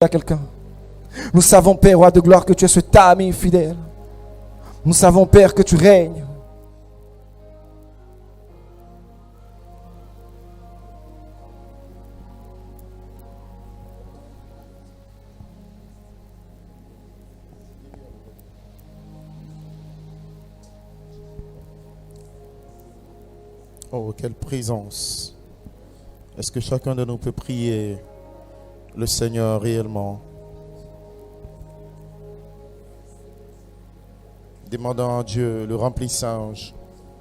à quelqu'un. Nous savons, Père, roi de gloire, que tu es cet ami fidèle. Nous savons, Père, que tu règnes. Oh, quelle présence. Est-ce que chacun de nous peut prier le Seigneur réellement? Demandant à Dieu le remplissage,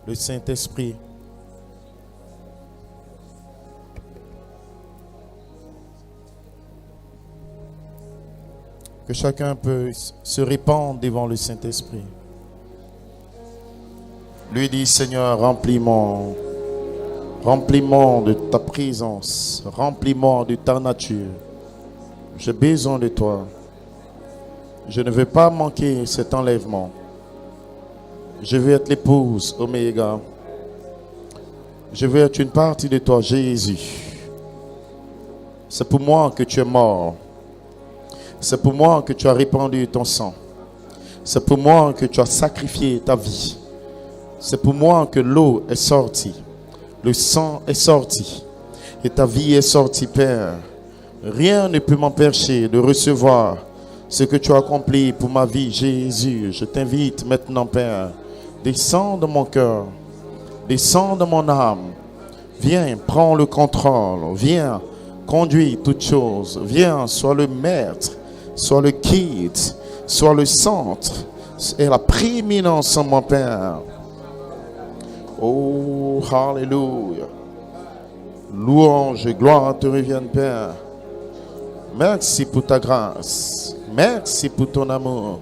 le Saint-Esprit. Que chacun peut se répandre devant le Saint-Esprit. Lui dit, Seigneur, remplis-moi de ta présence, remplis-moi de ta nature. J'ai besoin de toi. Je ne veux pas manquer cet enlèvement. Je veux être l'épouse Oméga. Je veux être une partie de toi, Jésus. C'est pour moi que tu es mort. C'est pour moi que tu as répandu ton sang. C'est pour moi que tu as sacrifié ta vie. C'est pour moi que l'eau est sortie. Le sang est sorti. Et ta vie est sortie, Père. Rien ne peut m'empêcher de recevoir ce que tu as accompli pour ma vie, Jésus. Je t'invite maintenant, Père. Descends dans mon cœur. Descends dans mon âme. Viens, prends le contrôle. Viens, conduis toutes choses. Viens, sois le maître. Sois le guide. Sois le centre. Et la prééminence en mon Père. Oh, alléluia. Louange et gloire te reviennent, Père. Merci pour ta grâce. Merci pour ton amour.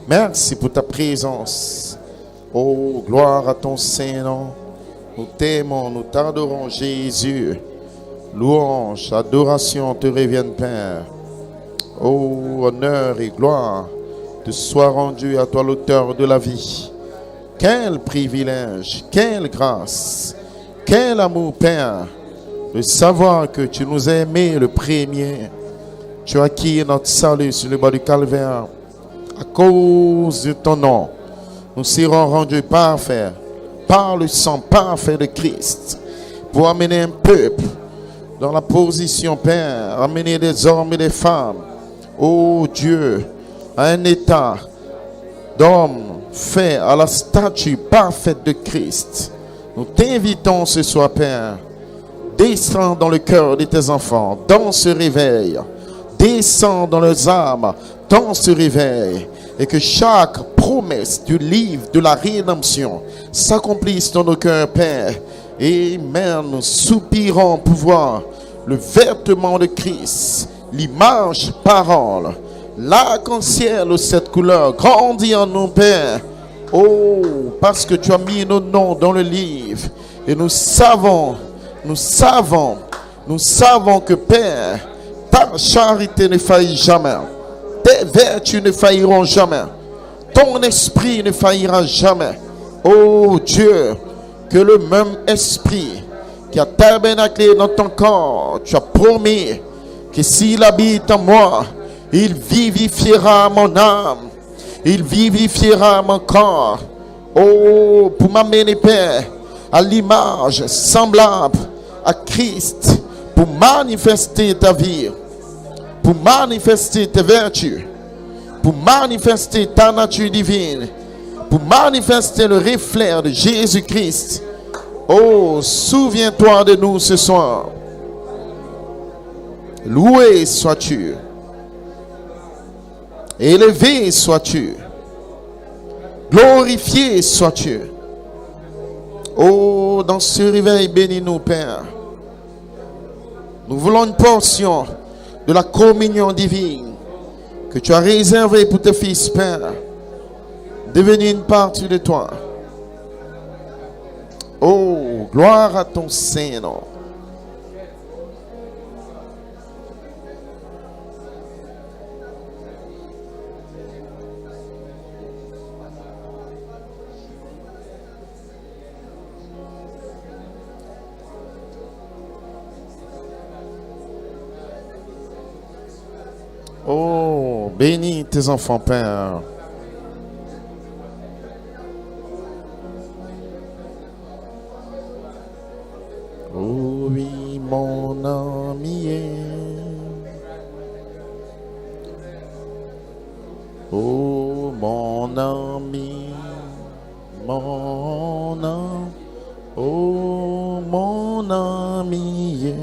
Merci pour ta présence. Oh, gloire à ton Saint-Nom. Nous t'aimons, nous t'adorons, Jésus. Louange, adoration te reviennent, Père. Oh, honneur et gloire te soient rendus à toi, l'auteur de la vie. Quel privilège, quelle grâce, quel amour, Père, de savoir que tu nous as aimés le premier. Tu as acquis notre salut sur le bas du calvaire. À cause de ton nom, nous serons rendus parfaits par le sang parfait de Christ pour amener un peuple dans la position, Père, amener des hommes et des femmes, oh Dieu, à un état d'homme fait à la statue parfaite de Christ. Nous t'invitons ce soir, Père. Descends dans le cœur de tes enfants, dans ce réveil. Descends dans leurs âmes, dans ce réveil. Et que chaque promesse du livre de la rédemption s'accomplisse dans nos cœurs, Père. Amen. Nous soupirons pour voir le vêtement de Christ, l'image parole. L'arc-en-ciel aux 7 couleurs grandit en nous, Père. Oh, parce que tu as mis nos noms dans le livre. Et nous savons que, Père, ta charité ne faillit jamais. Tes vertus ne failliront jamais. Ton esprit ne faillira jamais. Oh Dieu, que le même esprit qui a tabernaclé dans ton corps, tu as promis que s'il habite en moi, il vivifiera mon âme. Il vivifiera mon corps. Oh, pour m'amener, Père, à l'image semblable à Christ, pour manifester ta vie, pour manifester tes vertus, pour manifester ta nature divine, pour manifester le reflet de Jésus-Christ. Oh, souviens-toi de nous ce soir. Loué sois-tu. Élevé sois-tu. Glorifié sois-tu. Oh, dans ce réveil, bénis-nous, Père. Nous voulons une portion de la communion divine que tu as réservée pour tes fils, Père. Devenir une partie de toi. Oh, gloire à ton Saint-Nom. Oh, bénis tes enfants, Père. Oh oui, mon ami. Oh, mon ami. Mon ami. Oh, mon ami.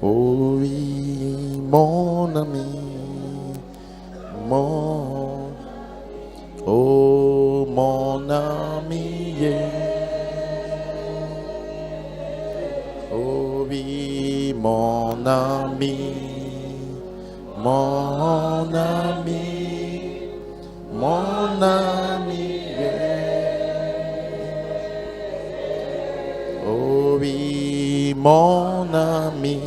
Oh oui, mon ami. Oh, mon ami. Oh oui, mon ami, mon ami, mon ami. Oh oui, mon ami,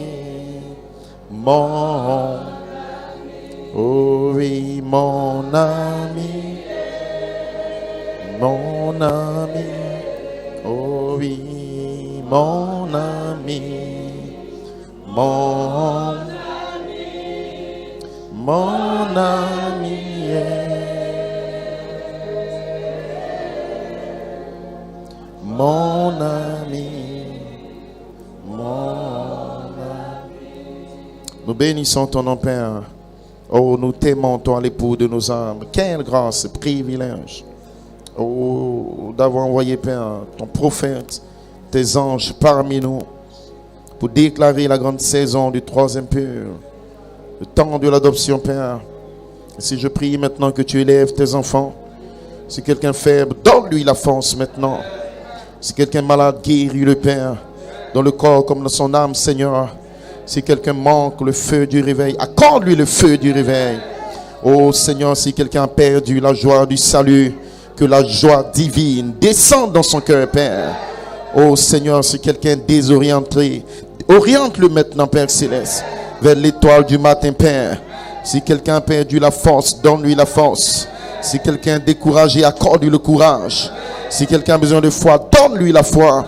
oh oui, mon ami, mon ami. Oh oui, mon ami, mon ami, mon ami, Nous bénissons ton nom, Père. Oh, nous t'aimons, toi, l'époux de nos âmes. Quelle grâce, privilège. Oh, d'avoir envoyé, Père, ton prophète, tes anges parmi nous, pour déclarer la grande saison du troisième pur, le temps de l'adoption, Père. Et si je prie maintenant que tu élèves tes enfants, si quelqu'un faible, donne-lui la force maintenant. Si quelqu'un malade, guéris-le, Père, dans le corps comme dans son âme, Seigneur. Si quelqu'un manque le feu du réveil, accorde-lui le feu du réveil. Oh Seigneur, si quelqu'un a perdu la joie du salut, que la joie divine descende dans son cœur, Père. Oh Seigneur, si quelqu'un est désorienté, oriente-le maintenant, Père Céleste, vers l'étoile du matin, Père. Si quelqu'un a perdu la force, donne-lui la force. Si quelqu'un est découragé, accorde-lui le courage. Si quelqu'un a besoin de foi, donne-lui la foi.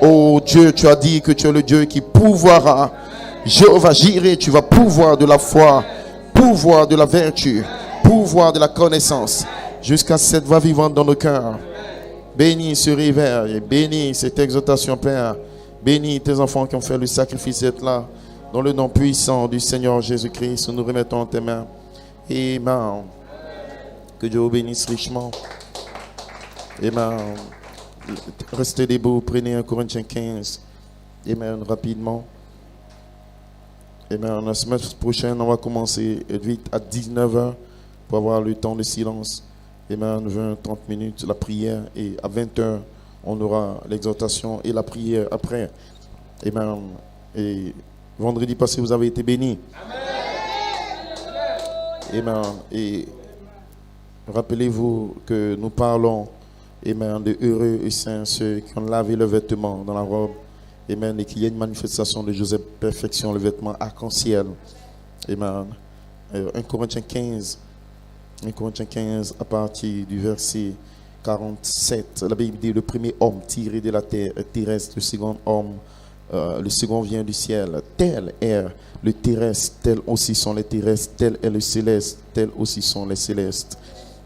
Oh Dieu, tu as dit que tu es le Dieu qui pourvoira. Jéhovah Jireh, tu vas pouvoir de la foi, pouvoir de la vertu, pouvoir de la connaissance, jusqu'à cette voix vivante dans nos cœurs. Bénis ce réveil, bénis cette exhortation, Père. Bénis tes enfants qui ont fait le sacrifice d'être là. Dans le nom puissant du Seigneur Jésus-Christ, nous remettons en tes mains. Amen. Que Dieu vous bénisse richement. Amen. Restez debout, prenez 1 Corinthiens 15. Amen, rapidement. Amen. La semaine prochaine, on va commencer vite à 19h pour avoir le temps de silence. Amen. 20-30 minutes, la prière. Et à 20h, on aura l'exhortation et la prière après. Amen. Et vendredi passé, vous avez été bénis. Amen. Et rappelez-vous que nous parlons, amen, de heureux et saints ceux qui ont lavé le vêtement dans la robe. Amen. Et qu'il y ait une manifestation de Joseph perfection, le vêtement arc-en-ciel. Amen. 1 Corinthiens 15. 1 Corinthiens 15 à partir du verset 47. La Bible dit: le premier homme tiré de la terre est terrestre, le second homme, le second vient du ciel. Tel est le terrestre, tel aussi sont les terrestres, tel est le céleste, tel aussi sont les célestes.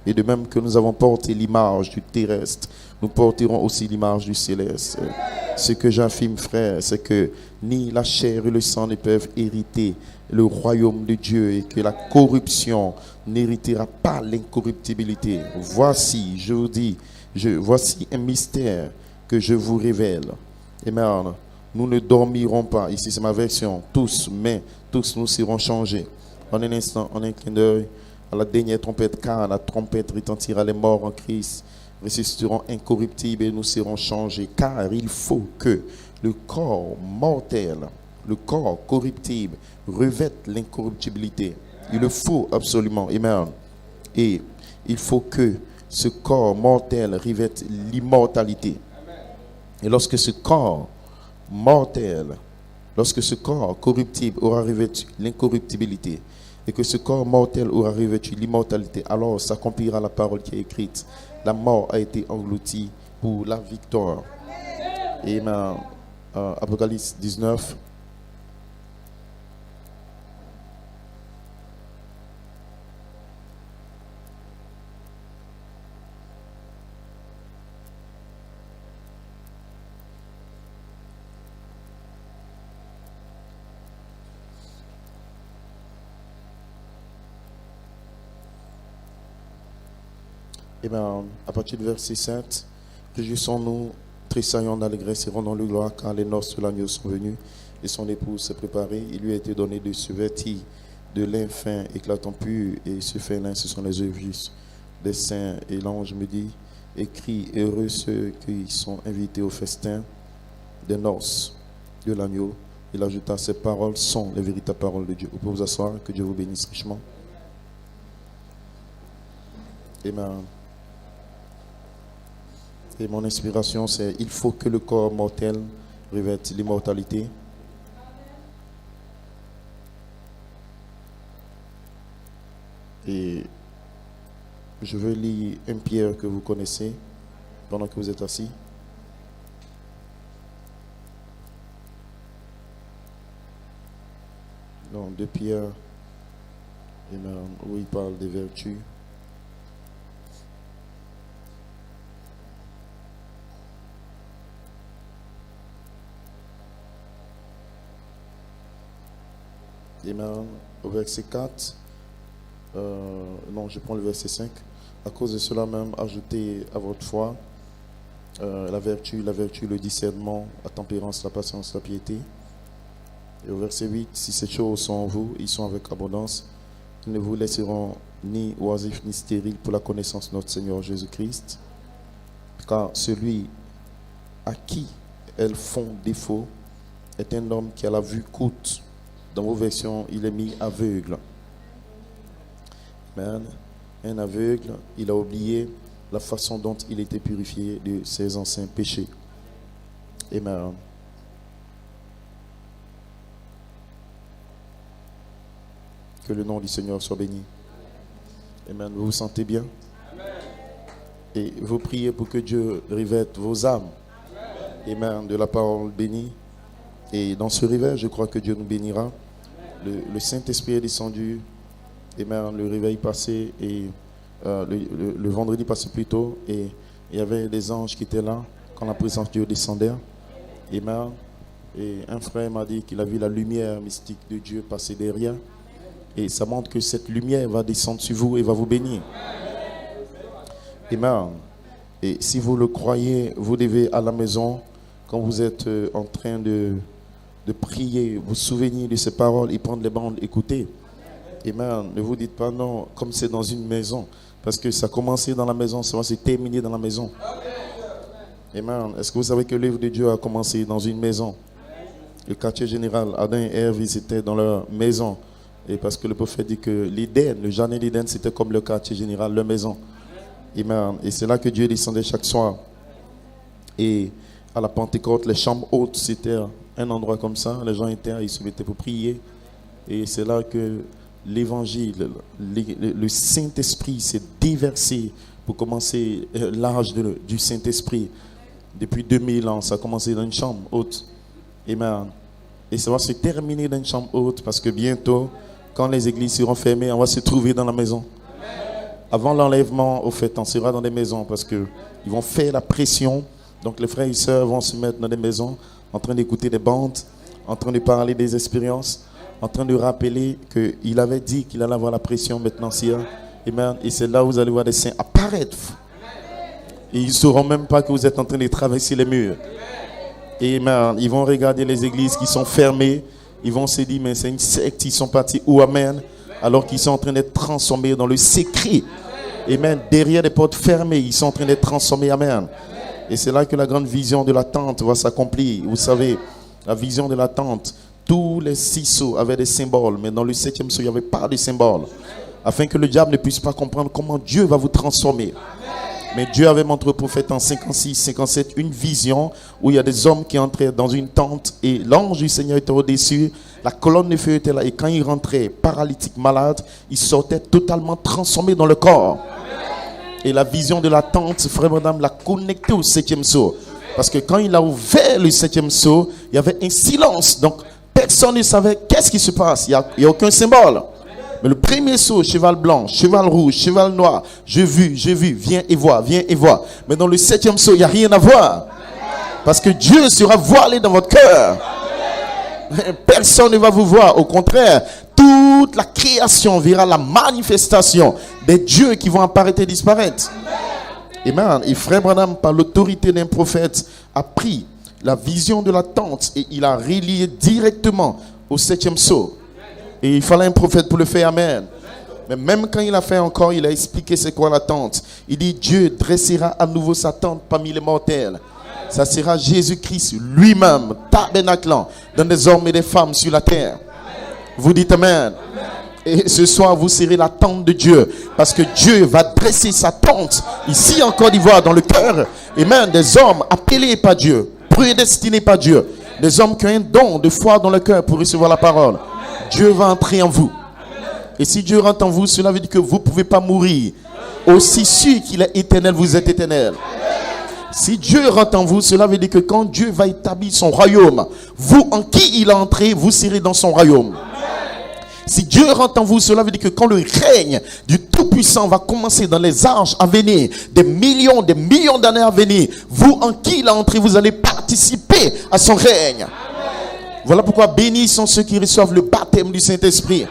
Et de même que nous avons porté l'image du terrestre, nous porterons aussi l'image du céleste. Ce que j'affirme, frère, c'est que ni la chair et le sang ne peuvent hériter le royaume de Dieu et que la corruption n'héritera pas l'incorruptibilité. Voici, je vous dis, voici un mystère que je vous révèle. Amen. Nous ne dormirons pas. Ici, c'est ma version. Tous, mais tous nous serons changés. En un instant, en un clin d'œil, à la dernière trompette, car la trompette retentira, les morts en Christ ressusciteront incorruptibles et nous serons changés. Car il faut que le corps mortel, le corps corruptible, revête l'incorruptibilité. Il le faut absolument. Amen. Et il faut que ce corps mortel revête l'immortalité. Et lorsque ce corps mortel, lorsque ce corps corruptible aura revêtu l'incorruptibilité, et que ce corps mortel aura revêtu l'immortalité, alors s'accomplira la parole qui est écrite. La mort a été engloutie pour la victoire. Amen. Apocalypse 19. Et bien, à partir du verset 7, réjouissons-nous, tressaillons d'allégresse et rendons-le gloire, car les noces de l'agneau sont venues et son épouse s'est préparée. Il lui a été donné de se vêtir de lin fin, éclatant pur, et ce fin lin, ce sont les œuvres justes des saints. Et l'ange me dit, écris, heureux ceux qui sont invités au festin des noces de l'agneau. Il ajouta, ces paroles sont les véritables paroles de Dieu. Vous pouvez vous asseoir, que Dieu vous bénisse richement. Amen. Et mon inspiration, c'est il faut que le corps mortel revête l'immortalité. Et je veux lire un Pierre que vous connaissez pendant que vous êtes assis. Donc, 2 Pierre, où il parle des vertus. Amen. Au verset 4, non, je prends le verset 5. À cause de cela même, ajoutez à votre foi la vertu, le discernement, la tempérance, la patience, la piété. Et au verset 8, si ces choses sont en vous, ils sont avec abondance. Ils ne vous laisseront ni oisifs ni stériles pour la connaissance de notre Seigneur Jésus-Christ. Car celui à qui elles font défaut est un homme qui a la vue courte. Dans vos versions, il est mis aveugle. Amen. Un aveugle, il a oublié la façon dont il était purifié de ses anciens péchés. Amen. Que le nom du Seigneur soit béni. Amen. Vous vous sentez bien? Et vous priez pour que Dieu revête vos âmes. Amen. De la parole bénie. Et dans ce réveil, je crois que Dieu nous bénira. Le Saint-Esprit est descendu. Amen. Le réveil passé et le vendredi passé plutôt. Et il y avait des anges qui étaient là quand la présence de Dieu descendait. Amen. Et un frère m'a dit qu'il a vu la lumière mystique de Dieu passer derrière. Et ça montre que cette lumière va descendre sur vous et va vous bénir. Amen. Et si vous le croyez, vous devez à la maison, quand vous êtes en train de prier, vous souvenir de ces paroles et prendre les bandes, écouter. Amen. Ne vous dites pas non, comme c'est dans une maison. Parce que ça a commencé dans la maison, ça va se terminer dans la maison. Amen. Est-ce que vous savez que l'œuvre de Dieu a commencé dans une maison? Le quartier général, Adam et Ève, ils étaient dans leur maison. Et parce que le prophète dit que l'Éden, le jardin d'Éden, c'était comme le quartier général, leur maison. Amen. Et c'est là que Dieu descendait chaque soir. Et à la Pentecôte, les chambres hautes, c'était un endroit comme ça. Les gens étaient, ils se mettaient pour prier. Et c'est là que l'évangile, le Saint-Esprit s'est déversé pour commencer l'âge du Saint-Esprit. Depuis 2000 ans, ça a commencé dans une chambre haute. Amen. Et ça va se terminer dans une chambre haute parce que bientôt, quand les églises seront fermées, on va se trouver dans la maison. Avant l'enlèvement, au fait, on sera dans des maisons parce qu'ils vont faire la pression. Donc les frères et sœurs vont se mettre dans des maisons en train d'écouter des bandes, en train de parler des expériences, en train de rappeler qu'il avait dit qu'il allait avoir la pression maintenant. Amen. Et c'est là où vous allez voir des saints apparaître. Et ils ne sauront même pas que vous êtes en train de traverser les murs. Amen. Ils vont regarder les églises qui sont fermées. Ils vont se dire, mais c'est une secte, ils sont partis où? Amen. Alors qu'ils sont en train d'être transformés dans le secret. Amen. Derrière les portes fermées, ils sont en train d'être transformés. Amen. Et c'est là que la grande vision de la tente va s'accomplir. Vous savez, la vision de la tente, tous les 6 sceaux avaient des symboles, mais dans le 7e sceau, il n'y avait pas de symbole. Afin que le diable ne puisse pas comprendre comment Dieu va vous transformer. Mais Dieu avait montré au prophète en 56, 57 une vision où il y a des hommes qui entraient dans une tente et l'ange du Seigneur était au-dessus, la colonne de feu était là et quand ils rentraient, paralytiques, malades, ils sortaient totalement transformés dans le corps. Et la vision de la tente, frère madame, l'a connecté au 7e sceau. Parce que quand il a ouvert le 7e sceau, il y avait un silence. Donc personne ne savait qu'est-ce qui se passe. Il n'y a aucun symbole. Mais le premier sceau, cheval blanc, cheval rouge, cheval noir, j'ai vu, viens et vois. Mais dans le 7e sceau, il n'y a rien à voir. Parce que Dieu sera voilé dans votre cœur. Personne ne va vous voir. Au contraire, toute la création verra la manifestation des dieux qui vont apparaître et disparaître. Amen. Et frère Branham, par l'autorité d'un prophète, a pris la vision de la tente et il a relié directement au 7e sceau. Et il fallait un prophète pour le faire. Amen. Mais même quand il a fait encore, il a expliqué c'est quoi la tente. Il dit Dieu dressera à nouveau sa tente parmi les mortels. Ça sera Jésus-Christ lui-même, tabernaclant dans des hommes et des femmes sur la terre. Vous dites Amen. Et ce soir, vous serez la tente de Dieu. Parce que Dieu va dresser sa tente ici en Côte d'Ivoire, dans le cœur. Amen. Des hommes appelés par Dieu, prédestinés par Dieu. Des hommes qui ont un don de foi dans le cœur pour recevoir la parole. Dieu va entrer en vous. Et si Dieu rentre en vous, cela veut dire que vous ne pouvez pas mourir. Aussi sûr qu'il est éternel, vous êtes éternel. Si Dieu rentre en vous, cela veut dire que quand Dieu va établir son royaume, vous en qui il a entré, vous serez dans son royaume. Si Dieu rentre en vous, cela veut dire que quand le règne du Tout-Puissant va commencer dans les âges à venir, des millions d'années à venir, vous en qui il a entré, vous allez participer à son règne. Voilà pourquoi bénis sont ceux qui reçoivent le baptême du Saint-Esprit.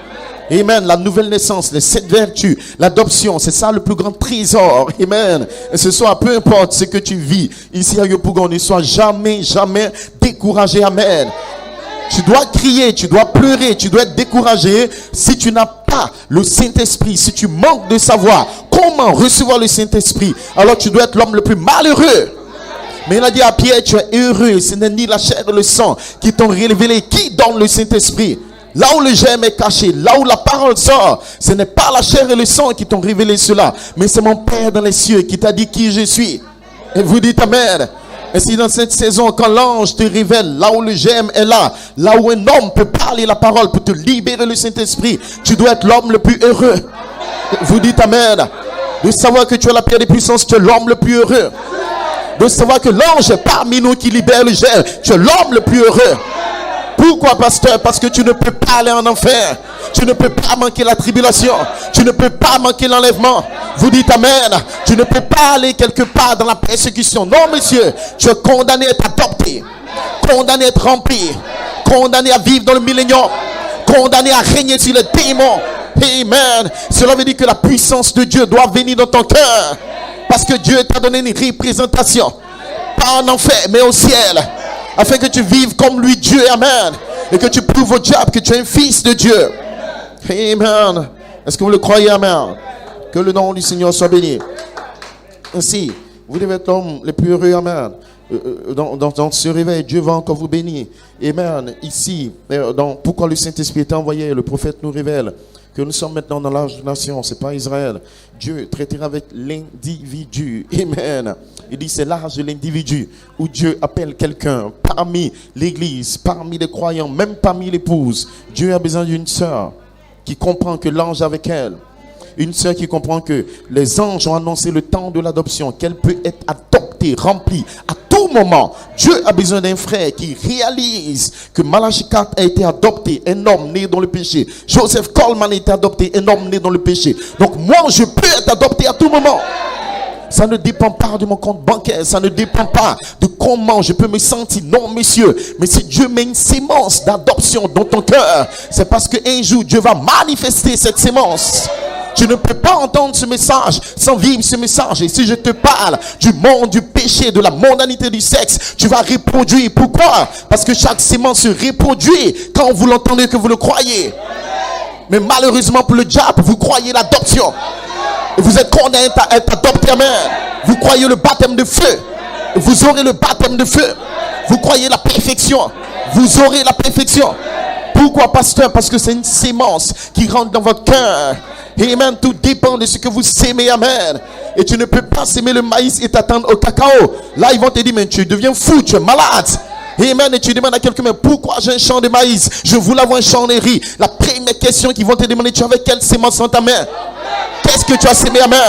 Amen. La nouvelle naissance, les 7 vertus, l'adoption, c'est ça le plus grand trésor. Amen. Et ce soir, peu importe ce que tu vis ici à Yopougon, ne sois jamais découragé. Amen. Tu dois crier, tu dois pleurer, tu dois être découragé si tu n'as pas le Saint-Esprit, si tu manques de savoir comment recevoir le Saint-Esprit, alors tu dois être l'homme le plus malheureux. Mais il a dit à Pierre, tu es heureux, ce n'est ni la chair et le sang qui t'ont révélé, qui donne le Saint-Esprit. Là où le germe est caché, là où la parole sort, ce n'est pas la chair et le sang qui t'ont révélé cela, mais c'est mon Père dans les cieux qui t'a dit qui je suis. Et vous dites Amen. Et si dans cette saison, quand l'ange te révèle, là où le germe est là où un homme peut parler la parole pour te libérer le Saint-Esprit, tu dois être l'homme le plus heureux. Vous dites Amen. De savoir que tu as la pierre de puissance, tu es l'homme le plus heureux. De savoir que l'ange est parmi nous qui libère le germe, tu es l'homme le plus heureux. Pourquoi, pasteur? Parce que tu ne peux pas aller en enfer. Tu ne peux pas manquer la tribulation. Tu ne peux pas manquer l'enlèvement. Vous dites Amen. Tu ne peux pas aller quelque part dans la persécution. Non, monsieur. Tu es condamné à être adopté. Condamné à être rempli. Condamné à vivre dans le millénium. Condamné à régner sur les démons. Amen. Cela veut dire que la puissance de Dieu doit venir dans ton cœur. Parce que Dieu t'a donné une représentation. Pas en enfer, mais au ciel. Afin que tu vives comme lui, Dieu, Amen. Et que tu prouves au diable que tu es un fils de Dieu. Amen. Est-ce que vous le croyez, Amen? Que le nom du Seigneur soit béni. Ainsi, vous devez être l'homme le plus heureux, Amen. Dans ce réveil, Dieu va encore vous bénir. Amen. Ici, pourquoi le Saint-Esprit est envoyé, le prophète nous révèle que nous sommes maintenant dans l'âge de nation, c'est pas Israël. Dieu traitera avec l'individu. Amen. Il dit c'est l'âge de l'individu où Dieu appelle quelqu'un parmi l'église, parmi les croyants, même parmi l'épouse. Dieu a besoin d'une sœur qui comprend que l'ange est avec elle. Une sœur qui comprend que les anges ont annoncé le temps de l'adoption, qu'elle peut être adoptée, remplie à tout moment. Dieu a besoin d'un frère qui réalise que Malachie 4 a été adopté, un homme né dans le péché. Joseph Coleman a été adopté, un homme né dans le péché. Donc moi, je peux être adopté à tout moment. Ça ne dépend pas de mon compte bancaire, ça ne dépend pas de comment je peux me sentir. Non, messieurs, mais si Dieu met une sémence d'adoption dans ton cœur, c'est parce qu'un jour, Dieu va manifester cette sémence. Tu ne peux pas entendre ce message sans vivre ce message. Et si je te parle du monde du péché, de la mondanité du sexe, tu vas reproduire. Pourquoi? Parce que chaque sémence se reproduit quand vous l'entendez, que vous le croyez. Mais malheureusement pour le diable, vous croyez l'adoption. Et vous êtes condamné à être adopté. Amen. Vous croyez le baptême de feu. Vous aurez le baptême de feu. Vous croyez la perfection. Vous aurez la perfection. Pourquoi, pasteur? Parce que c'est une sémence qui rentre dans votre cœur. Amen. Tout dépend de ce que vous s'aimez. Amen. Et tu ne peux pas s'aimer le maïs et t'attendre au cacao. Là, ils vont te dire, mais tu deviens fou, tu es malade. Amen. Et tu demandes à quelqu'un, mais pourquoi j'ai un champ de maïs? Je voulais avoir un champ de riz. La première question qu'ils vont te demander, tu avais quelle sémence dans ta main? Qu'est-ce que tu as sémé? Amen.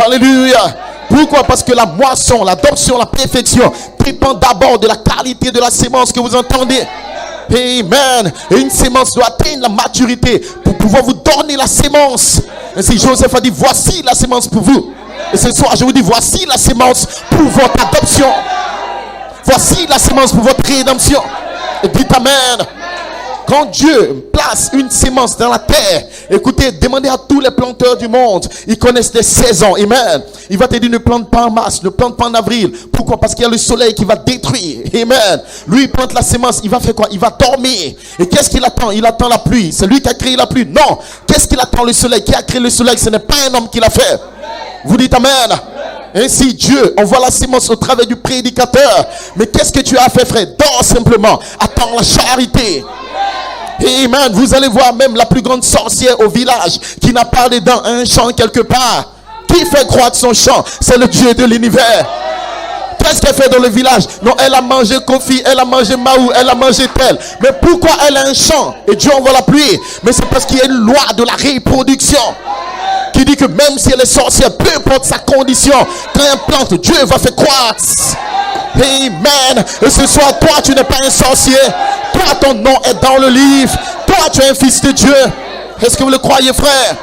Alléluia. Pourquoi? Parce que la moisson, l'adoption, la perfection dépend d'abord de la qualité de la sémence que vous entendez. Amen. Et une sémence doit atteindre la maturité pour pouvoir vous donner la sémence. Et si Joseph a dit, voici la sémence pour vous. Et ce soir, je vous dis, voici la sémence pour votre adoption. Voici la sémence pour votre rédemption. Et dites Amen. Quand Dieu place une sémence dans la terre, écoutez, demandez à tous les planteurs du monde, ils connaissent les saisons, amen. Il va te dire ne plante pas en mars, ne plante pas en avril. Pourquoi? Parce qu'il y a le soleil qui va détruire, amen. Lui, il plante la sémence, il va faire quoi? Il va dormir. Et qu'est-ce qu'il attend? Il attend la pluie. C'est lui qui a créé la pluie? Non. Qu'est-ce qu'il attend? Le soleil. Qui a créé le soleil? Ce n'est pas un homme qui l'a fait. Vous dites amen. Ainsi Dieu envoie la sémence au travers du prédicateur. Mais qu'est-ce que tu as fait, frère? Dors simplement. Attends la charité. Amen. Vous allez voir même la plus grande sorcière au village qui n'a pas les dents, un champ quelque part. Qui fait croître son champ? C'est le Dieu de l'univers. Qu'est-ce qu'elle fait dans le village? Non, elle a mangé Kofi, elle a mangé Maou, elle a mangé tel. Mais pourquoi elle a un champ et Dieu envoie la pluie? Mais c'est parce qu'il y a une loi de la reproduction qui dit que même si elle est sorcière, peu importe sa condition, quand elle plante, Dieu va faire croître. Amen. Et ce soir, toi, tu n'es pas un sorcier. Toi, ton nom est dans le livre. Toi, tu es un fils de Dieu. Est-ce que vous le croyez, frère?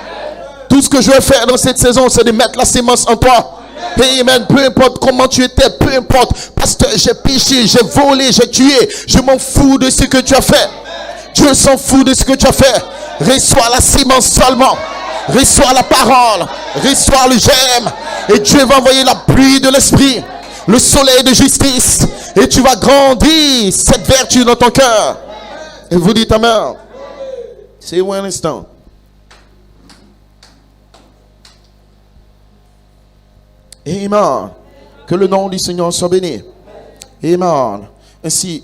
Tout ce que je vais faire dans cette saison, c'est de mettre la sémence en toi. Amen. Peu importe comment tu étais, peu importe. Pasteur, j'ai péché, j'ai volé, j'ai tué. Je m'en fous de ce que tu as fait. Dieu s'en fout de ce que tu as fait. Reçois la sémence seulement. Reçois la parole. Reçois le germe. Et Dieu va envoyer la pluie de l'esprit. Le soleil de justice. Et tu vas grandir cette vertu dans ton cœur. Et vous dites amen. C'est où un instant. Amen. Que le nom du Seigneur soit béni. Amen. Ainsi,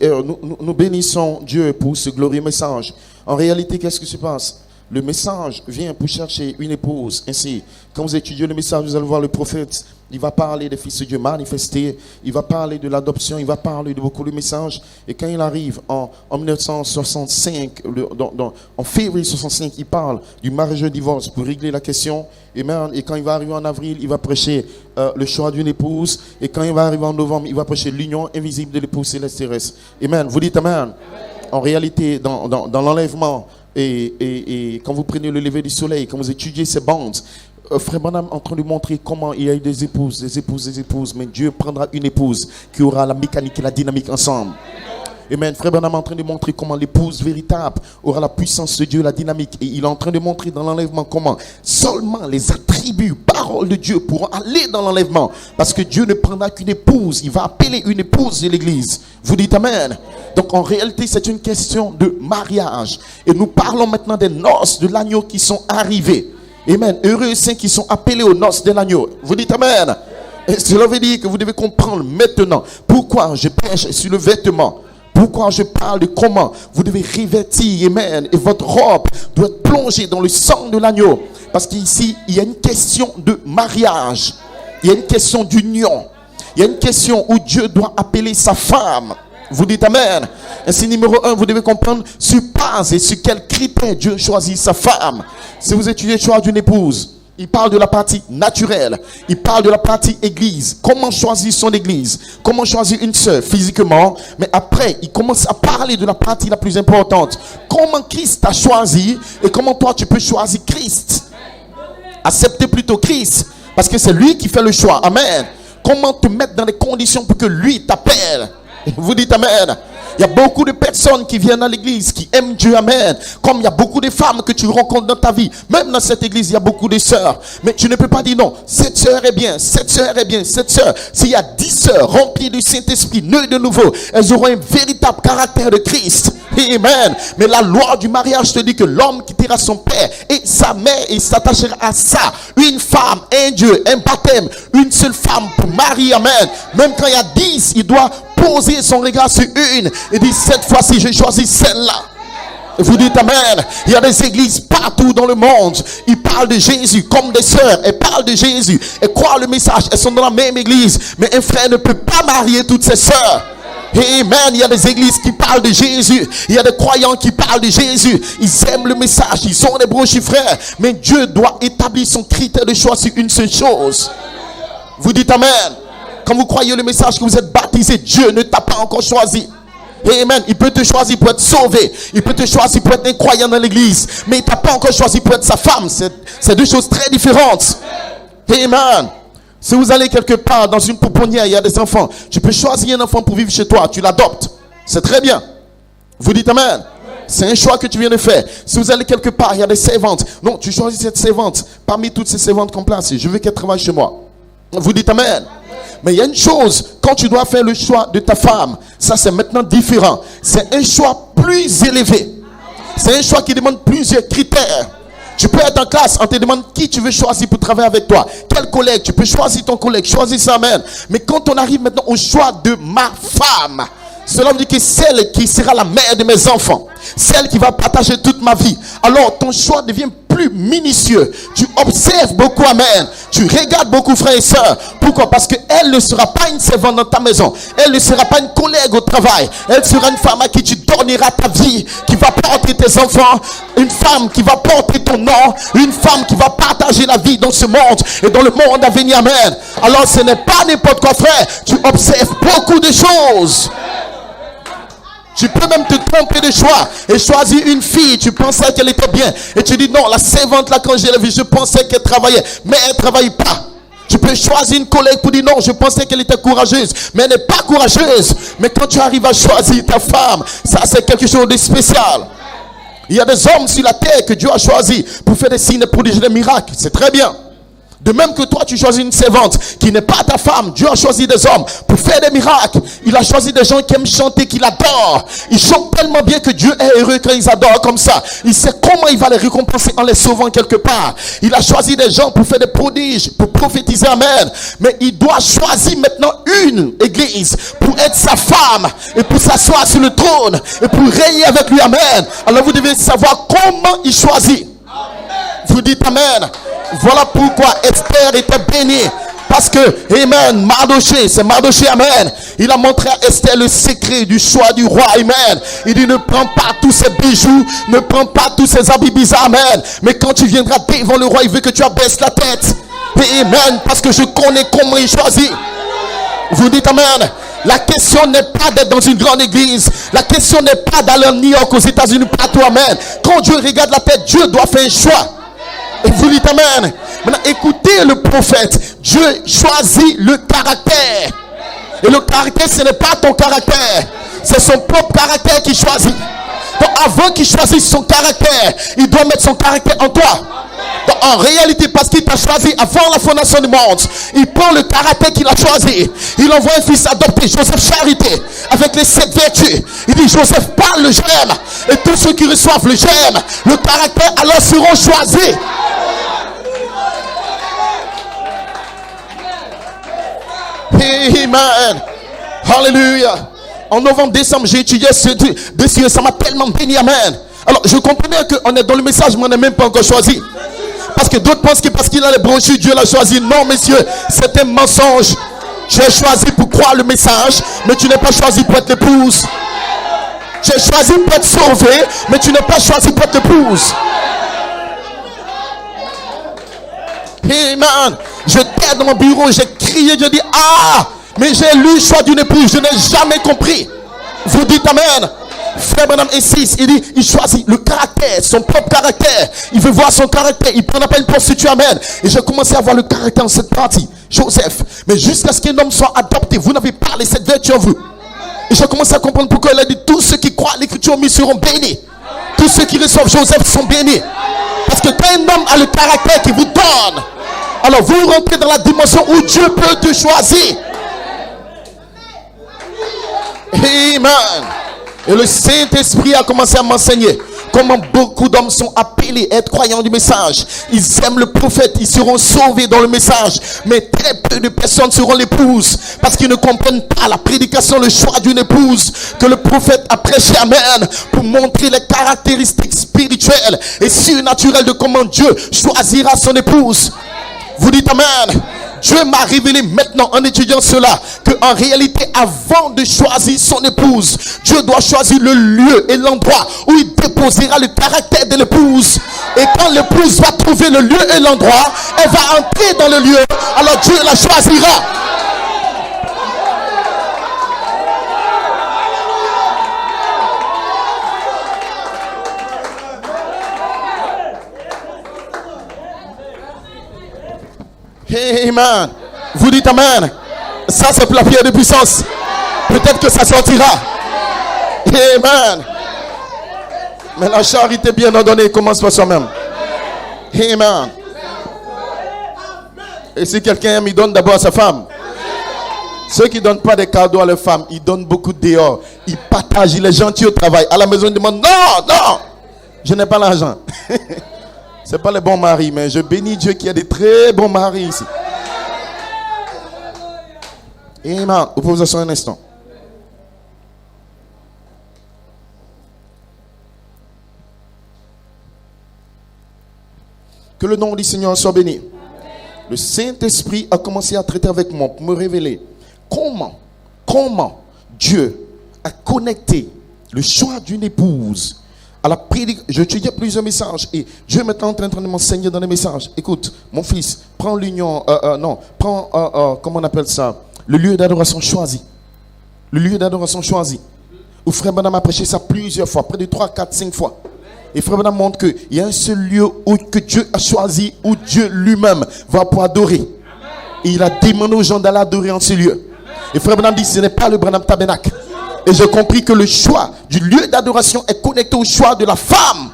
nous bénissons Dieu pour ce glorieux message. En réalité, qu'est-ce qui se passe? Le message vient pour chercher une épouse. Ainsi, quand vous étudiez le message, vous allez voir le prophète. Il va parler des fils de Dieu manifestés. Il va parler de l'adoption. Il va parler de beaucoup de messages. Et quand il arrive en 1965, en février 65, il parle du mariage et du divorce pour régler la question. Et quand il va arriver en avril, il va prêcher le choix d'une épouse. Et quand il va arriver en novembre, il va prêcher l'union invisible de l'épouse céleste terrestre. Amen. Vous dites amen. En réalité, dans l'enlèvement, et quand vous prenez le lever du soleil, quand vous étudiez ces bandes, Frère Branham est en train de montrer comment il y a eu des épouses, mais Dieu prendra une épouse qui aura la mécanique et la dynamique ensemble. Amen. Frère Branham est en train de montrer comment l'épouse véritable aura la puissance de Dieu, la dynamique. Et il est en train de montrer dans l'enlèvement comment seulement les attributs, paroles de Dieu pourront aller dans l'enlèvement. Parce que Dieu ne prendra qu'une épouse. Il va appeler une épouse de l'église. Vous dites amen. Donc en réalité, c'est une question de mariage. Et nous parlons maintenant des noces de l'agneau qui sont arrivées. Amen. Heureux saints qui sont appelés aux noces de l'agneau. Vous dites amen. Et cela veut dire que vous devez comprendre maintenant pourquoi je prêche sur le vêtement. Pourquoi je parle de comment vous devez revêtir, amen, et votre robe doit être plongée dans le sang de l'agneau. Parce qu'ici, il y a une question de mariage. Il y a une question d'union. Il y a une question où Dieu doit appeler sa femme. Vous dites amen. Ainsi, numéro 1, vous devez comprendre sur base et sur quel critère Dieu choisit sa femme. Si vous étudiez le choix d'une épouse, il parle de la partie naturelle. Il parle de la partie église. Comment choisir son église? Comment choisir une sœur physiquement? Mais après, il commence à parler de la partie la plus importante. Comment Christ t'a choisi et comment toi tu peux choisir Christ? Acceptez plutôt Christ parce que c'est lui qui fait le choix. Amen. Comment te mettre dans les conditions pour que lui t'appelle? Vous dites amen. Il y a beaucoup de personnes qui viennent à l'église, qui aiment Dieu, amen. Comme il y a beaucoup de femmes que tu rencontres dans ta vie. Même dans cette église, il y a beaucoup de sœurs. Mais tu ne peux pas dire non, cette sœur est bien, cette sœur est bien, cette sœur. S'il y a 10 sœurs remplies du Saint-Esprit, nées de nouveau, elles auront un véritable caractère de Christ. Amen. Mais la loi du mariage te dit que l'homme quittera son père et sa mère et s'attachera à ça. Une femme, un Dieu, un baptême, une seule femme pour marier, amen. Même quand il y a 10, il doit poser son regard sur une et dire cette fois-ci je choisis celle-là. Vous dites amen. Il y a des églises partout dans le monde. Ils parlent de Jésus comme des sœurs. Elles parlent de Jésus. Elles croient le message. Elles sont dans la même église. Mais un frère ne peut pas marier toutes ses sœurs. Amen. Il y a des églises qui parlent de Jésus. Il y a des croyants qui parlent de Jésus. Ils aiment le message. Ils sont des brochis frères. Mais Dieu doit établir son critère de choix sur une seule chose. Vous dites amen. Quand vous croyez le message que vous êtes baptisé, Dieu ne t'a pas encore choisi. Amen. Il peut te choisir pour être sauvé. Il peut te choisir pour être un croyant dans l'église. Mais il ne t'a pas encore choisi pour être sa femme. C'est deux choses très différentes. Amen. Si vous allez quelque part dans une pouponnière, il y a des enfants. Tu peux choisir un enfant pour vivre chez toi. Tu l'adoptes. C'est très bien. Vous dites amen. C'est un choix que tu viens de faire. Si vous allez quelque part, il y a des servantes. Non, tu choisis cette servante. Parmi toutes ces servantes qu'on place, je veux qu'elle travaille chez moi. Vous dites amen. Mais il y a une chose, quand tu dois faire le choix de ta femme, ça c'est maintenant différent. C'est un choix plus élevé. C'est un choix qui demande plusieurs critères. Tu peux être en classe, on te demande qui tu veux choisir pour travailler avec toi. Quel collègue, tu peux choisir ton collègue, choisir ça, amen. Mais quand on arrive maintenant au choix de ma femme, cela veut dire que celle qui sera la mère de mes enfants, celle qui va partager toute ma vie, alors ton choix devient plus minutieux. Tu observes beaucoup, amen. Tu regardes beaucoup, frères et sœurs. Pourquoi? Parce qu'elle ne sera pas une servante dans ta maison. Elle ne sera pas une collègue au travail. Elle sera une femme à qui tu donneras ta vie, qui va porter tes enfants. Une femme qui va porter ton nom. Une femme qui va partager la vie dans ce monde et dans le monde à venir, amen. Alors ce n'est pas n'importe quoi, frère. Tu observes beaucoup de choses. Tu peux même te tromper de choix et choisir une fille. Tu pensais qu'elle était bien et tu dis non, la servante là, quand je l'ai vue, je pensais qu'elle travaillait, mais elle ne travaille pas. Tu peux choisir une collègue pour dire non, je pensais qu'elle était courageuse, mais elle n'est pas courageuse. Mais quand tu arrives à choisir ta femme, ça c'est quelque chose de spécial. Il y a des hommes sur la terre que Dieu a choisi pour faire des signes, des prodiges, des miracles. C'est très bien. De même que toi, tu choisis une servante qui n'est pas ta femme. Dieu a choisi des hommes pour faire des miracles. Il a choisi des gens qui aiment chanter, qui l'adorent. Ils chantent tellement bien que Dieu est heureux quand ils adorent comme ça. Il sait comment il va les récompenser en les sauvant quelque part. Il a choisi des gens pour faire des prodiges, pour prophétiser, amen. Mais il doit choisir maintenant une église pour être sa femme et pour s'asseoir sur le trône et pour régner avec lui, amen. Alors vous devez savoir comment il choisit. Vous dites amen. Voilà pourquoi Esther était bénie. Parce que, amen, Mardoché, c'est Mardoché, amen. Il a montré à Esther le secret du choix du roi, amen. Il dit ne prends pas tous ces bijoux, ne prends pas tous ces habits bizarres, amen. Mais quand tu viendras devant le roi, il veut que tu abaisses la tête. Amen, parce que je connais comment il choisit. Vous dites amen. La question n'est pas d'être dans une grande église. La question n'est pas d'aller à New York, aux États-Unis, partout, amen. Quand Dieu regarde la tête, Dieu doit faire un choix. Et vous dites amen. Maintenant, écoutez le prophète. Dieu choisit le caractère. Et le caractère, ce n'est pas ton caractère. C'est son propre caractère qui choisit. Donc, avant qu'il choisisse son caractère, il doit mettre son caractère en toi. Donc, en réalité, parce qu'il t'a choisi avant la fondation du monde, il prend le caractère qu'il a choisi. Il envoie un fils adopté, Joseph Charité, avec les 7 vertus. Il dit, Joseph parle le j'aime. Et tous ceux qui reçoivent le j'aime, le caractère, alors seront choisis. Amen. Hallelujah. En novembre, décembre, j'ai étudié ce dossier. Ça m'a tellement béni. Amen. Alors, je comprends bien qu'on est dans le message, mais on n'est même pas encore choisi. Parce que d'autres pensent que parce qu'il a les brochures, Dieu l'a choisi. Non, messieurs, c'est un mensonge. Tu es choisi pour croire le message, mais tu n'es pas choisi pour être l'épouse. Tu es choisi pour être sauvé, mais tu n'es pas choisi pour être l'épouse. Amen. J'étais dans mon bureau, j'ai crié, je dis ah, mais j'ai lu le choix d'une épouse, je n'ai jamais compris. Vous dites amen. Frère Branham insiste, il dit, il choisit le caractère, son propre caractère. Il veut voir son caractère, il prend pas une prostituée, amen. Et j'ai commencé à voir le caractère en cette partie, Joseph. Mais jusqu'à ce qu'un homme soit adopté, vous n'avez pas les 7 vertus en vous. Et j'ai commencé à comprendre pourquoi il a dit, tous ceux qui croient à l'écriture seront bénis. Tous ceux qui reçoivent Joseph sont bénis. Parce que quand un homme a le caractère qui vous donne, alors vous rentrez dans la dimension où Dieu peut te choisir. Amen. Et le Saint-Esprit a commencé à m'enseigner comment beaucoup d'hommes sont appelés à être croyants du message. Ils aiment le prophète, ils seront sauvés dans le message. Mais très peu de personnes seront l'épouses parce qu'ils ne comprennent pas la prédication, le choix d'une épouse que le prophète a prêché, amen, pour montrer les caractéristiques spirituelles et surnaturelles de comment Dieu choisira son épouse. Vous dites amen. Dieu m'a révélé maintenant en étudiant cela qu'en réalité avant de choisir son épouse, Dieu doit choisir le lieu et l'endroit où il déposera le caractère de l'épouse. Et quand l'épouse va trouver le lieu et l'endroit, elle va entrer dans le lieu, alors Dieu la choisira. Amen. Vous dites amen. Ça c'est pour la prière de puissance. Peut-être que ça sortira. Amen. Mais la charité bien ordonnée commence par soi-même. Amen. Et si quelqu'un aime, il donne d'abord à sa femme. Ceux qui ne donnent pas des cadeaux à leurs femmes, ils donnent beaucoup dehors. Ils partagent, il est gentil au travail. À la maison, ils demandent, non, je n'ai pas l'argent. Ce n'est pas les bons maris, mais je bénis Dieu qu'il y a des très bons maris ici. Amen. Vous pouvez vous asseoir un instant. Que le nom du Seigneur soit béni. Le Saint-Esprit a commencé à traiter avec moi pour me révéler comment Dieu a connecté le choix d'une épouse à la prédication. Je étudiais plusieurs messages et Dieu est maintenant en train de m'enseigner dans les messages. Écoute, mon fils, prends l'union, comment on appelle ça? Le lieu d'adoration choisi. Le lieu d'adoration choisi. Où Frère Branham a prêché ça plusieurs fois, près de 3, 4, 5 fois. Et Frère Branham montre qu'il y a un seul lieu que Dieu a choisi, où Dieu lui-même va pouvoir adorer. Et il a demandé aux gens d'aller adorer en ce lieu. Et Frère Branham dit, ce n'est pas le Branham Tabernacle. Et j'ai compris que le choix du lieu d'adoration est connecté au choix de la femme.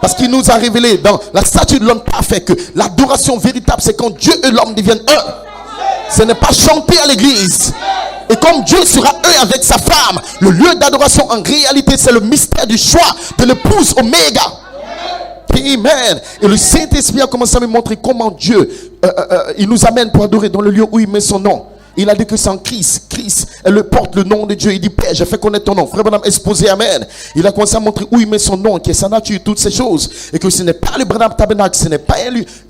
Parce qu'il nous a révélé dans la statue de l'homme parfait que l'adoration véritable, c'est quand Dieu et l'homme deviennent un. Ce n'est pas chanter à l'église. Et comme Dieu sera un avec sa femme, le lieu d'adoration en réalité c'est le mystère du choix de l'épouse Oméga. Amen. Et le Saint-Esprit a commencé à me montrer comment Dieu il nous amène pour adorer dans le lieu où il met son nom. Il a dit que c'est en Christ. Christ, elle porte le nom de Dieu. Il dit, Père, j'ai fait connaître ton nom. Frère Branham exposé, amen. Il a commencé à montrer où il met son nom, qui est sa nature, toutes ces choses. Et que ce n'est pas le Branham Tabernacle, ce n'est pas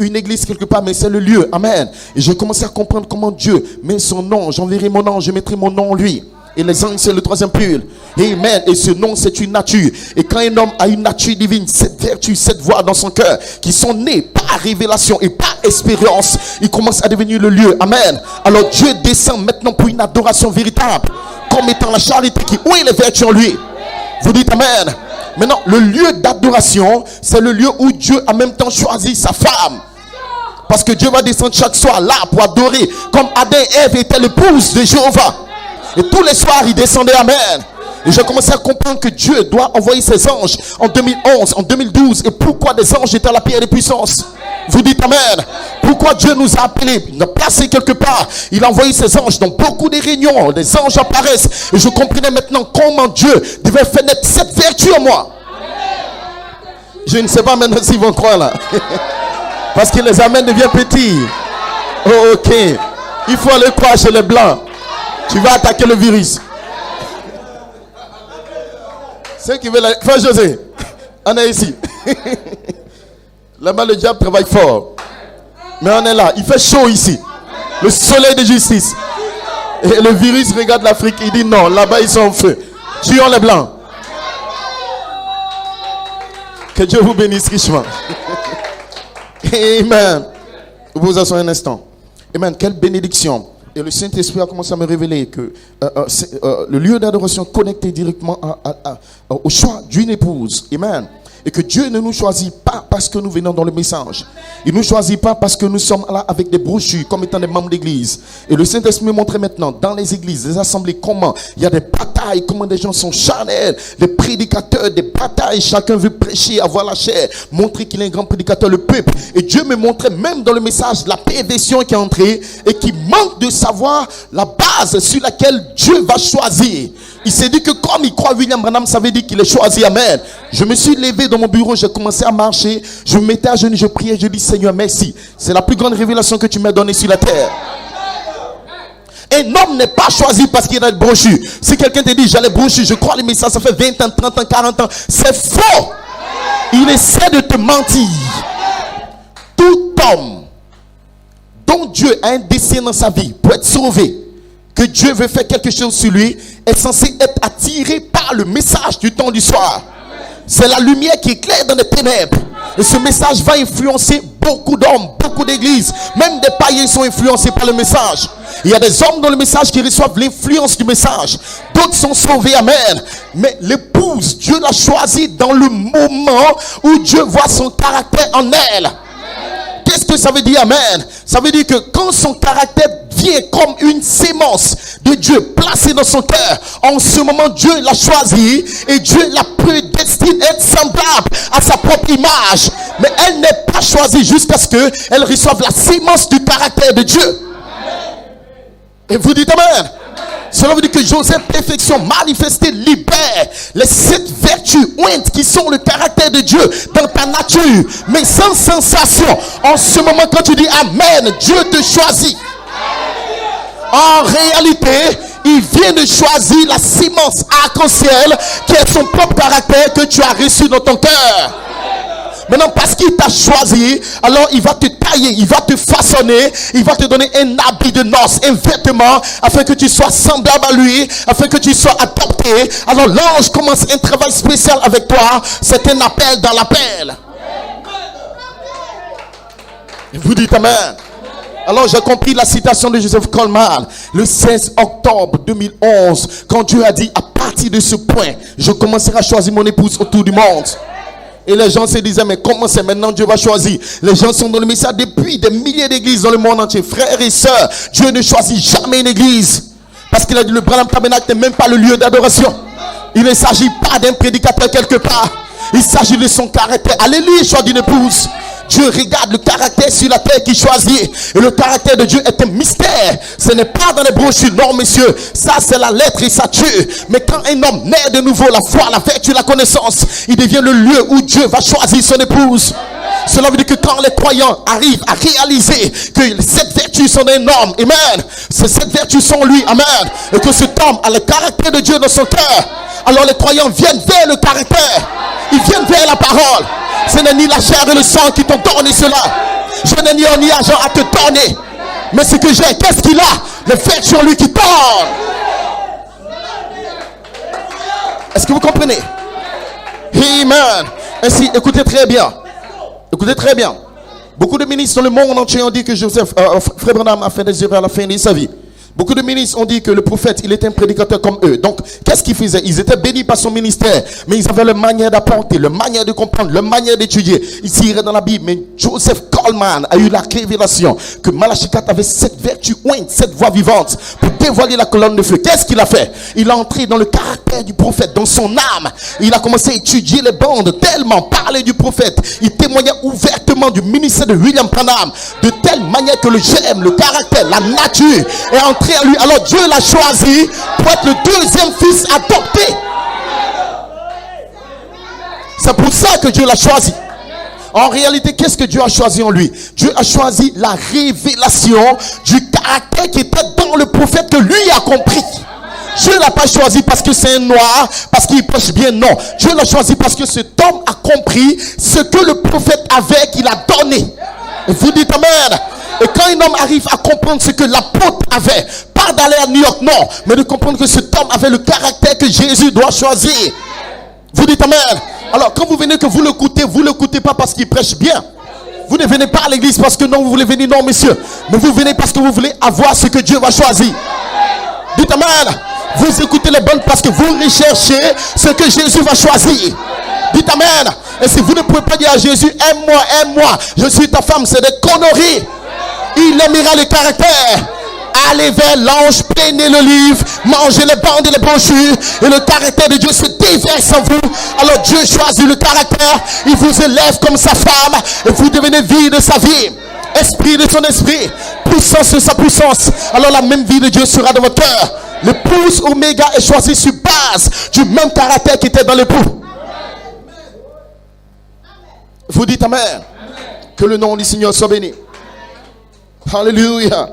une église quelque part, mais c'est le lieu, amen. Et j'ai commencé à comprendre comment Dieu met son nom. J'enverrai mon ange, je mettrai mon nom en lui. Et les anges, c'est le troisième pull. Amen. Et ce nom, c'est une nature. Et quand un homme a une nature divine, cette vertu, cette voix dans son cœur, qui sont nées par révélation et par expérience, il commence à devenir le lieu. Amen. Alors Dieu descend maintenant pour une adoration véritable, comme étant la charité qui, où est les vertus en lui. Vous dites amen. Maintenant, le lieu d'adoration, c'est le lieu où Dieu a en même temps choisi sa femme. Parce que Dieu va descendre chaque soir là pour adorer, comme Adam et Ève étaient l'épouse de Jéhovah. Et tous les soirs, il descendait, amen. Et j'ai commencé à comprendre que Dieu doit envoyer ses anges en 2011, en 2012. Et pourquoi des anges étaient à la pierre des puissances? Vous dites amen. Pourquoi Dieu nous a appelés, nous a placés quelque part? Il a envoyé ses anges dans beaucoup de réunions. Les anges apparaissent. Et je comprenais maintenant comment Dieu devait faire naître cette vertu en moi. Je ne sais pas maintenant s'ils vont croire là. Parce que les amens deviennent petits. Oh, ok. Il faut aller croire chez les blancs. Tu vas attaquer le virus. Ceux qui veulent... Frère José, on est ici. Là-bas, le diable travaille fort. Mais on est là. Il fait chaud ici. Le soleil de justice. Et le virus regarde l'Afrique. Il dit non, là-bas, ils sont en feu. Tuons les blancs. Que Dieu vous bénisse richement. Amen. Vous vous asseyez un instant. Amen. Quelle bénédiction. Et le Saint-Esprit a commencé à me révéler que le lieu d'adoration connecté directement au choix d'une épouse. Amen. Et que Dieu ne nous choisit pas parce que nous venons dans le message. Il ne nous choisit pas parce que nous sommes là avec des brochures comme étant des membres d'église. Et le Saint-Esprit me montrait maintenant dans les églises, les assemblées, comment il y a des batailles, comment des gens sont charnels, des prédicateurs, des batailles. Chacun veut prêcher, avoir la chair, montrer qu'il est un grand prédicateur, le peuple. Et Dieu me montrait même dans le message la perversion qui est entrée et qui manque de savoir la base sur laquelle Dieu va choisir. Il s'est dit que comme il croit William Branham, ça veut dire qu'il est choisi. Amen. Je me suis levé dans mon bureau, j'ai commencé à marcher. Je me mettais à genoux, je priais, je dis Seigneur, merci. C'est la plus grande révélation que tu m'as donnée sur la terre. Un homme n'est pas choisi parce qu'il a une brochure. Si quelqu'un te dit j'ai les brochures, je crois les messages, ça fait 20 ans, 30 ans, 40 ans. C'est faux. Il essaie de te mentir. Tout homme dont Dieu a un dessein dans sa vie pour être sauvé, que Dieu veut faire quelque chose sur lui, est censé être attiré par le message du temps du soir. C'est la lumière qui éclaire dans les ténèbres. Et ce message va influencer beaucoup d'hommes, beaucoup d'églises. Même des païens sont influencés par le message. Il y a des hommes dans le message qui reçoivent l'influence du message. D'autres sont sauvés, amen. Mais l'épouse, Dieu l'a choisie dans le moment où Dieu voit son caractère en elle. Qu'est-ce que ça veut dire, amen? Ça veut dire que quand son caractère vient comme une sémence de Dieu placée dans son cœur, en ce moment Dieu l'a choisi et Dieu l'a prédestiné à être semblable à sa propre image. Mais elle n'est pas choisie jusqu'à ce qu'elle reçoive la sémence du caractère de Dieu. Et vous dites amen? Cela veut dire que Joseph, perfection manifestée, libère les 7 vertus ointes qui sont le caractère de Dieu dans ta nature, mais sans sensation. En ce moment, quand tu dis amen, Dieu te choisit. En réalité, il vient de choisir la sémence arc-en-ciel qui est son propre caractère que tu as reçu dans ton cœur. Maintenant, parce qu'il t'a choisi, alors il va te tailler, il va te façonner, il va te donner un habit de noces, un vêtement, afin que tu sois semblable à lui, afin que tu sois adopté. Alors l'ange commence un travail spécial avec toi. C'est un appel dans l'appel. Vous dites amen. Alors j'ai compris la citation de Joseph Coleman le 16 octobre 2011, quand Dieu a dit, à partir de ce point, je commencerai à choisir mon épouse autour du monde. Et les gens se disaient, mais comment c'est maintenant Dieu va choisir? Les gens sont dans le message depuis des milliers d'églises dans le monde entier. Frères et sœurs, Dieu ne choisit jamais une église. Parce qu'il a dit, le Branham Tabernacle n'est même pas le lieu d'adoration. Il ne s'agit pas d'un prédicateur quelque part. Il s'agit de son caractère. Alléluia, choix d'une épouse. Dieu regarde le caractère sur la terre qui choisit. Et le caractère de Dieu est un mystère. Ce n'est pas dans les brochures. Non, messieurs. Ça, c'est la lettre et ça tue. Mais quand un homme naît de nouveau, la foi, la vertu, la connaissance, il devient le lieu où Dieu va choisir son épouse. Cela veut dire que quand les croyants arrivent à réaliser que cette vertu sont un homme, amen, cette vertus sont lui, amen, et que cet homme a le caractère de Dieu dans son cœur, alors les croyants viennent vers le caractère. Ils viennent vers la parole. Ce n'est ni la chair et le sang qui t'ont donné cela. Je n'ai ni argent à te donner. Mais ce que j'ai, qu'est-ce qu'il a? Les vertus en lui qui parlent. Est-ce que vous comprenez? Amen. Ainsi, écoutez très bien. Écoutez très bien. Beaucoup de ministres dans le monde entier ont dit que Frère Branham a fait des erreurs à la fin de sa vie. Beaucoup de ministres ont dit que le prophète, il était un prédicateur comme eux. Donc, qu'est-ce qu'ils faisaient? Ils étaient bénis par son ministère, mais ils avaient leur manière d'apporter, leur manière de comprendre, leur manière d'étudier. Ils iraient dans la Bible, mais Joseph Coleman a eu la révélation que Malachi 4 avait cette vertu, cette voix vivante pour dévoiler la colonne de feu. Qu'est-ce qu'il a fait? Il a entré dans le caractère du prophète, dans son âme. Il a commencé à étudier les bandes, tellement parler du prophète. Il témoignait ouvertement du ministère de William Branham, de telle manière que le j'aime, le caractère, la nature est entré à lui. Alors Dieu l'a choisi pour être le deuxième fils adopté. C'est pour ça que Dieu l'a choisi. En réalité, qu'est-ce que Dieu a choisi en lui? Dieu a choisi la révélation du caractère qui était dans le prophète que lui a compris. Dieu ne l'a pas choisi parce que c'est un noir, parce qu'il prêche bien, non. Dieu l'a choisi parce que cet homme a compris ce que le prophète avait, qu'il a donné. Et vous dites amen. Et quand un homme arrive à comprendre ce que l'apôtre avait, pas d'aller à New York, non, mais de comprendre que cet homme avait le caractère que Jésus doit choisir. Vous dites amen. Alors quand vous venez que vous l'écoutez pas parce qu'il prêche bien. Vous ne venez pas à l'église parce que non, vous voulez venir, non messieurs. Mais vous venez parce que vous voulez avoir ce que Dieu va choisir. Dites amen. Vous écoutez les bonnes parce que vous recherchez ce que Jésus va choisir. Dites amen. Et si vous ne pouvez pas dire à Jésus, aime-moi, je suis ta femme, c'est des conneries. Il aimera le caractère. Allez vers l'ange, prenez le livre, mangez les bandes et les brochures, et le caractère de Dieu se déverse en vous. Alors Dieu choisit le caractère, il vous élève comme sa femme, et vous devenez vie de sa vie, esprit de son esprit, puissance de sa puissance. Alors la même vie de Dieu sera dans votre cœur. L'épouse Oméga est choisie sur base du même caractère qui était dans l'époux. Vous dites amen. Que le nom du Seigneur soit béni. Alléluia.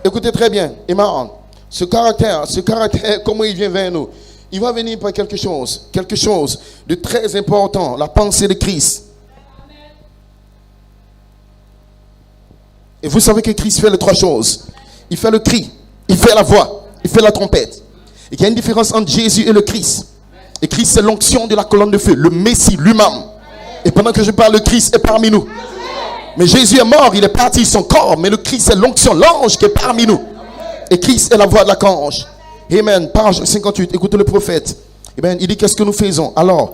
Écoutez très bien. Amen. Ce caractère, comment il vient vers nous? Il va venir par quelque chose de très important, la pensée de Christ. Et vous savez que Christ fait les 3 choses. Il fait le cri, il fait la voix, il fait la trompette. Et il y a une différence entre Jésus et le Christ. Et Christ, c'est l'onction de la colonne de feu, le Messie lui-même. Et pendant que je parle, le Christ est parmi nous. Mais Jésus est mort, il est parti son corps. Mais le Christ, c'est l'onction, l'ange qui est parmi nous. Et Christ est la voix de l'archange. Amen. Page 58, écoutez le prophète. Amen. Il dit, qu'est-ce que nous faisons? Alors,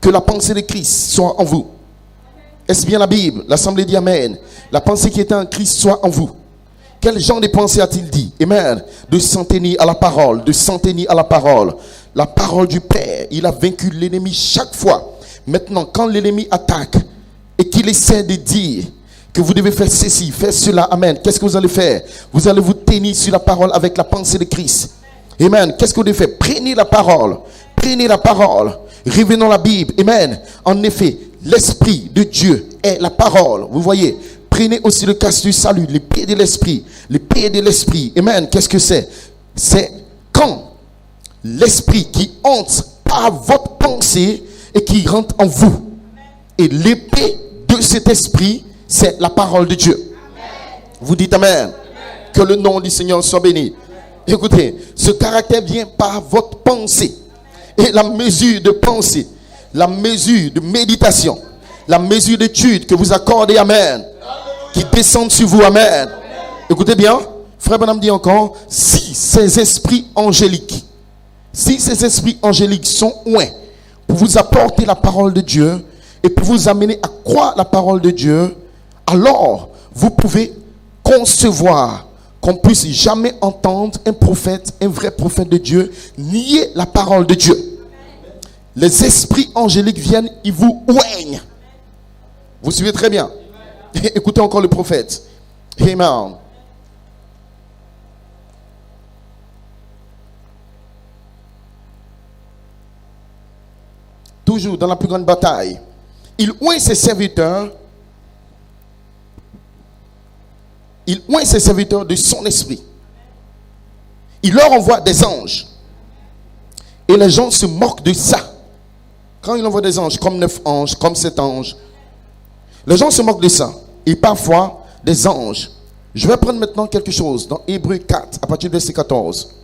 que la pensée de Christ soit en vous. Est-ce bien la Bible? L'Assemblée dit Amen. La pensée qui était en Christ soit en vous. Quel genre de pensée a-t-il dit? Amen. De s'en tenir à la parole, de s'en tenir à la parole. La parole du Père, il a vaincu l'ennemi chaque fois. Maintenant, quand l'ennemi attaque et qu'il essaie de dire que vous devez faire ceci, faire cela, amen, qu'est-ce que vous allez faire? Vous allez vous tenir sur la parole avec la pensée de Christ. Amen. Qu'est-ce que vous devez faire? Prenez la parole. Prenez la parole. Revenons à la Bible. Amen. En effet, l'Esprit de Dieu est la parole. Vous voyez? Prenez aussi le casque du salut, l'épée de l'Esprit. L'épée de l'Esprit. Amen. Qu'est-ce que c'est? C'est quand l'Esprit qui entre par votre pensée et qui rentre en vous. Et l'épée de cet Esprit, c'est la parole de Dieu. Amen. Vous dites Amen. Amen. Que le nom du Seigneur soit béni. Écoutez, ce caractère vient par votre pensée. Et la mesure de pensée, la mesure de méditation, la mesure d'étude que vous accordez, Amen, qui descend sur vous, Amen. Écoutez bien, Frère Branham dit encore, si ces esprits angéliques sont ouins pour vous apporter la parole de Dieu et pour vous amener à croire la parole de Dieu, alors vous pouvez concevoir qu'on puisse jamais entendre un prophète, un vrai prophète de Dieu, nier la parole de Dieu. Les esprits angéliques viennent, ils vous oignent. Vous suivez très bien. Écoutez encore le prophète. Amen. Toujours dans la plus grande bataille, il oint ses serviteurs. Il oint ses serviteurs de son esprit. Il leur envoie des anges. Et les gens se moquent de ça. Quand il envoie des anges, comme 9 anges, comme 7 anges, les gens se moquent de ça. Et parfois, des anges. Je vais prendre maintenant quelque chose dans Hébreux 4, à partir du verset 14.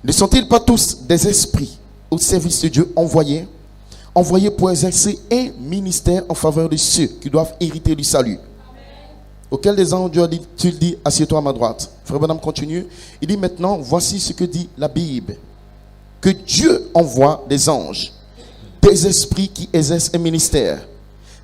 Ne sont-ils pas tous des esprits au service de Dieu envoyés pour exercer un ministère en faveur de ceux qui doivent hériter du salut? Auquel des anges Dieu a dit, tu dis, assieds-toi à ma droite. Frère Branham continue. Il dit maintenant, voici ce que dit la Bible. Que Dieu envoie des anges, des esprits qui exercent un ministère.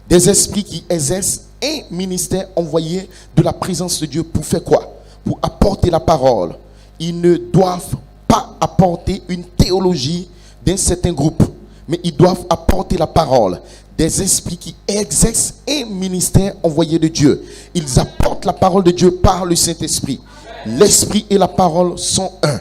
Des esprits qui exercent un ministère envoyé de la présence de Dieu pour faire quoi? Pour apporter la parole. Ils ne doivent pas apporter une théologie d'un certain groupe, mais ils doivent apporter la parole. Des esprits qui exercent un ministère envoyé de Dieu. Ils apportent la parole de Dieu par le Saint-Esprit. L'Esprit et la parole sont un.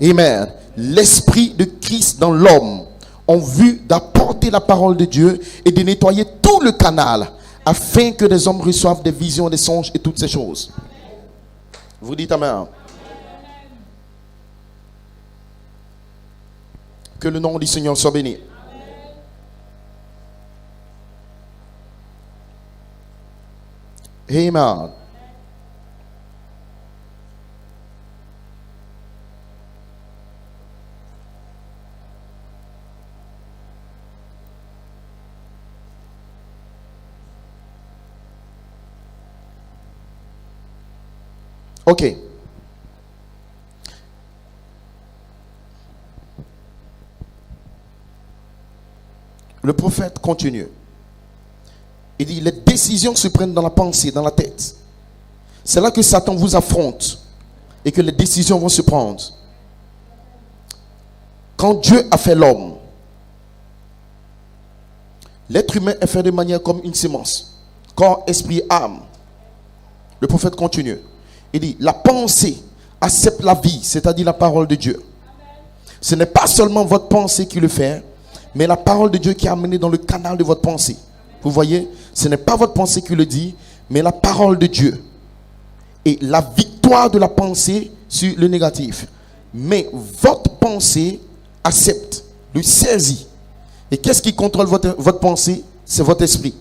Amen. L'Esprit de Christ dans l'homme ont vu d'apporter la parole de Dieu et de nettoyer tout le canal afin que les hommes reçoivent des visions, des songes et toutes ces choses. Vous dites Amen. Que le nom du Seigneur soit béni. Amen. Ok. Le prophète continue. Il dit, les décisions se prennent dans la pensée, dans la tête. C'est là que Satan vous affronte et que les décisions vont se prendre. Quand Dieu a fait l'homme, l'être humain est fait de manière comme une sémence. Corps, esprit, âme. Le prophète continue. Il dit, la pensée accepte la vie, c'est-à-dire la parole de Dieu. Ce n'est pas seulement votre pensée qui le fait, mais la parole de Dieu qui est amenée dans le canal de votre pensée. Vous voyez, ce n'est pas votre pensée qui le dit, mais la parole de Dieu. Et la victoire de la pensée sur le négatif. Mais votre pensée accepte, le saisit. Et qu'est-ce qui contrôle votre pensée? C'est votre esprit.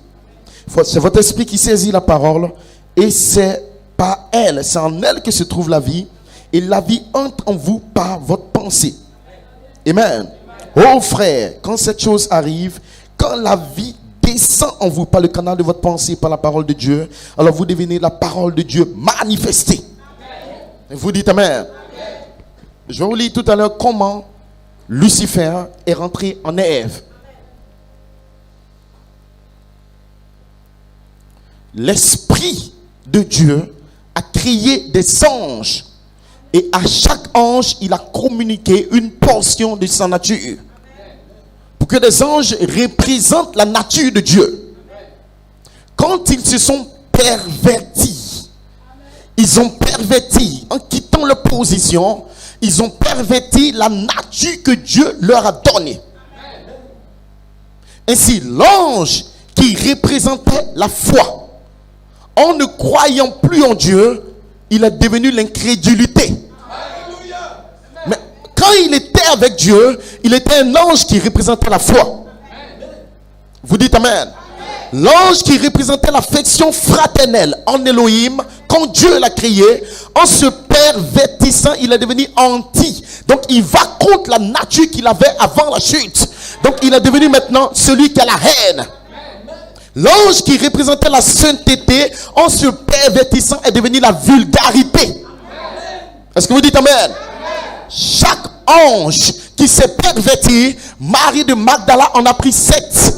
C'est votre esprit qui saisit la parole. Et c'est par elle, c'est en elle que se trouve la vie. Et la vie entre en vous par votre pensée. Amen. Oh frère, quand cette chose arrive, quand la vie descend en vous par le canal de votre pensée, par la parole de Dieu, alors vous devenez la parole de Dieu manifestée. Amen. Vous dites Amen. Amen. Je vais vous lire tout à l'heure comment Lucifer est rentré en Ève. l'Esprit de Dieu a créé des anges. Et à chaque ange, il a communiqué une portion de sa nature. Pour que les anges représentent la nature de Dieu. Quand ils se sont pervertis, en quittant leur position, ils ont perverti la nature que Dieu leur a donnée. Ainsi, l'ange qui représentait la foi, en ne croyant plus en Dieu, il est devenu l'incrédulité. Mais quand il était avec Dieu, il était un ange qui représentait la foi. Vous dites Amen. L'ange qui représentait l'affection fraternelle en Elohim, quand Dieu l'a créé, en se pervertissant, il est devenu anti. Donc il va contre la nature qu'il avait avant la chute. Donc il est devenu maintenant celui qui a la haine. L'ange qui représentait la sainteté, en se pervertissant, est devenu la vulgarité. Est-ce que vous dites Amen? Chaque ange qui s'est perverti, Marie de Magdala en a pris 7.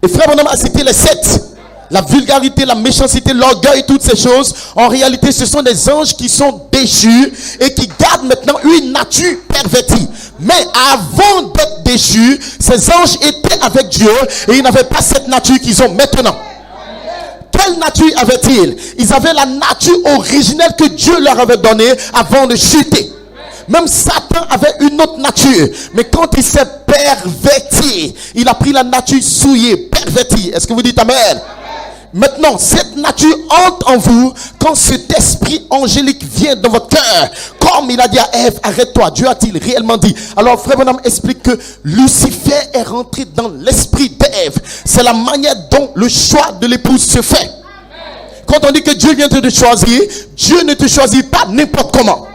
Et frère Branham a cité les 7. La vulgarité, la méchanceté, l'orgueil, toutes ces choses. En réalité, ce sont des anges qui sont déchus et qui gardent maintenant une nature pervertie. Mais avant d'être déchus, ces anges étaient avec Dieu et ils n'avaient pas cette nature qu'ils ont maintenant. Quelle nature avaient-ils? Ils avaient la nature originelle que Dieu leur avait donnée avant de chuter. Même Satan avait une autre nature. Mais quand il s'est perverti, il a pris la nature souillée, pervertie. Est-ce que vous dites Amen? Maintenant, cette nature entre en vous quand cet esprit angélique vient dans votre cœur. Comme il a dit à Ève, arrête-toi. Dieu a-t-il réellement dit? Alors, frère Branham explique que Lucifer est rentré dans l'esprit d'Ève. C'est la manière dont le choix de l'épouse se fait. Quand on dit que Dieu vient te choisir, Dieu ne te choisit pas n'importe comment.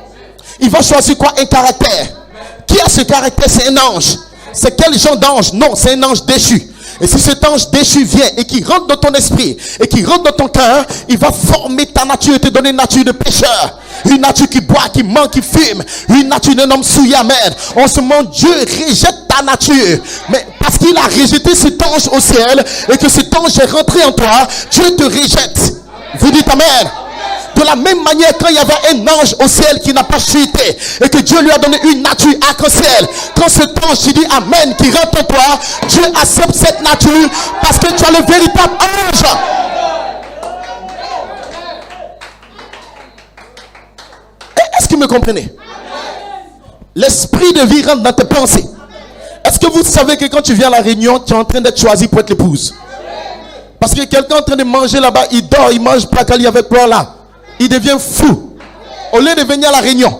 Il va choisir quoi? Un caractère. Qui a ce caractère? C'est un ange. C'est quel genre d'ange? Non, c'est un ange déchu. Et si cet ange déchu vient et qui rentre dans ton esprit et qui rentre dans ton cœur, il va former ta nature et te donner une nature de pécheur. Une nature qui boit, qui ment, qui fume. Une nature d'un homme souillé, amen. En ce moment, Dieu rejette ta nature. Mais parce qu'il a rejeté cet ange au ciel et que cet ange est rentré en toi, Dieu te rejette. Vous dites amen. De la même manière, quand il y avait un ange au ciel qui n'a pas chuté et que Dieu lui a donné une nature arc-en-ciel, quand cet ange qui dit Amen, qui rentre en toi, Dieu accepte cette nature parce que tu as le véritable ange. Est-ce que vous me comprenez? L'esprit de vie rentre dans tes pensées. Est-ce que vous savez que quand tu viens à la réunion, tu es en train d'être choisi pour être l'épouse? Parce que quelqu'un est en train de manger là-bas, il dort, il mange placali avec toi là. Il devient fou au lieu de venir à la réunion.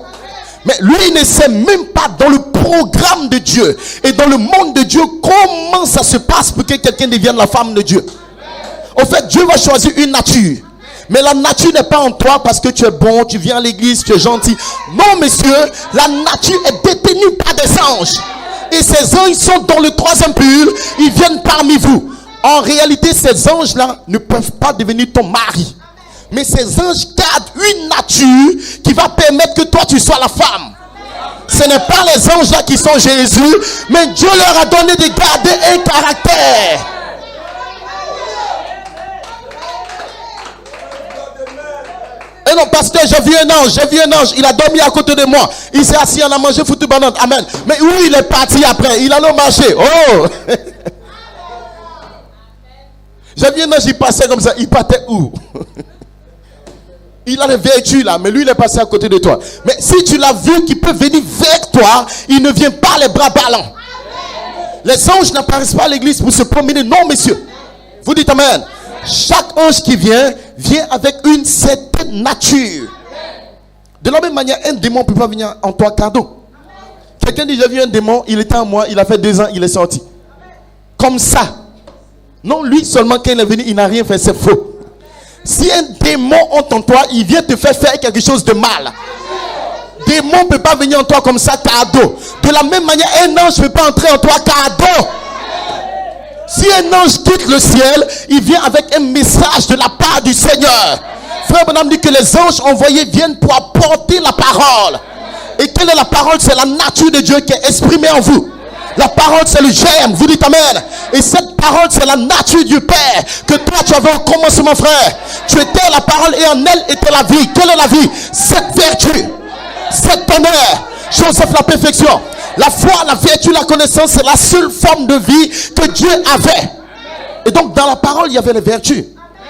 Mais lui, il ne sait même pas dans le programme de Dieu et dans le monde de Dieu comment ça se passe pour que quelqu'un devienne la femme de Dieu. En fait, Dieu va choisir une nature. Mais la nature n'est pas en toi parce que tu es bon, tu viens à l'église, tu es gentil. Non, monsieur, la nature est détenue par des anges. Et ces anges sont dans le troisième pull, ils viennent parmi vous. En réalité, ces anges-là ne peuvent pas devenir ton mari. Mais ces anges gardent une nature qui va permettre que toi tu sois la femme. Ce n'est pas les anges-là qui sont Jésus, mais Dieu leur a donné de garder un caractère. Et non, pasteur, j'ai vu un ange, il a dormi à côté de moi. Il s'est assis, on a mangé foutu banane. Amen. Mais où il est parti après? Il allait au marché. Oh! J'ai vu un ange, il passait comme ça. Il partait où? Il a les vertus là, mais lui il est passé à côté de toi. Mais si tu l'as vu qu'il peut venir vers toi, il ne vient pas les bras ballants. Les anges n'apparaissent pas à l'église pour se promener. Non, messieurs. Vous dites amen. Chaque ange qui vient avec une certaine nature. De la même manière, un démon ne peut pas venir en toi cadeau. Quelqu'un dit, j'ai vu un démon, il était en moi, il a fait 2 ans, il est sorti. Comme ça. Non, lui seulement quand il est venu, il n'a rien fait, c'est faux. Si un démon entre en toi, il vient te faire quelque chose de mal. Démon ne peut pas venir en toi comme ça, cadeau. De la même manière, un ange ne peut pas entrer en toi, cadeau. Si un ange quitte le ciel, il vient avec un message de la part du Seigneur. Frère Branham dit que les anges envoyés viennent pour apporter la parole. Et quelle est la parole? C'est la nature de Dieu qui est exprimée en vous. La parole, c'est le germe. Vous dites amen. Et cette parole, c'est la nature du Père que toi, tu avais au commencement, frère. Tu étais la parole et en elle était la vie. Quelle est la vie? Cette vertu, cet honneur. Joseph, la perfection. La foi, la vertu, la connaissance, c'est la seule forme de vie que Dieu avait. Et donc, dans la parole, il y avait les vertus.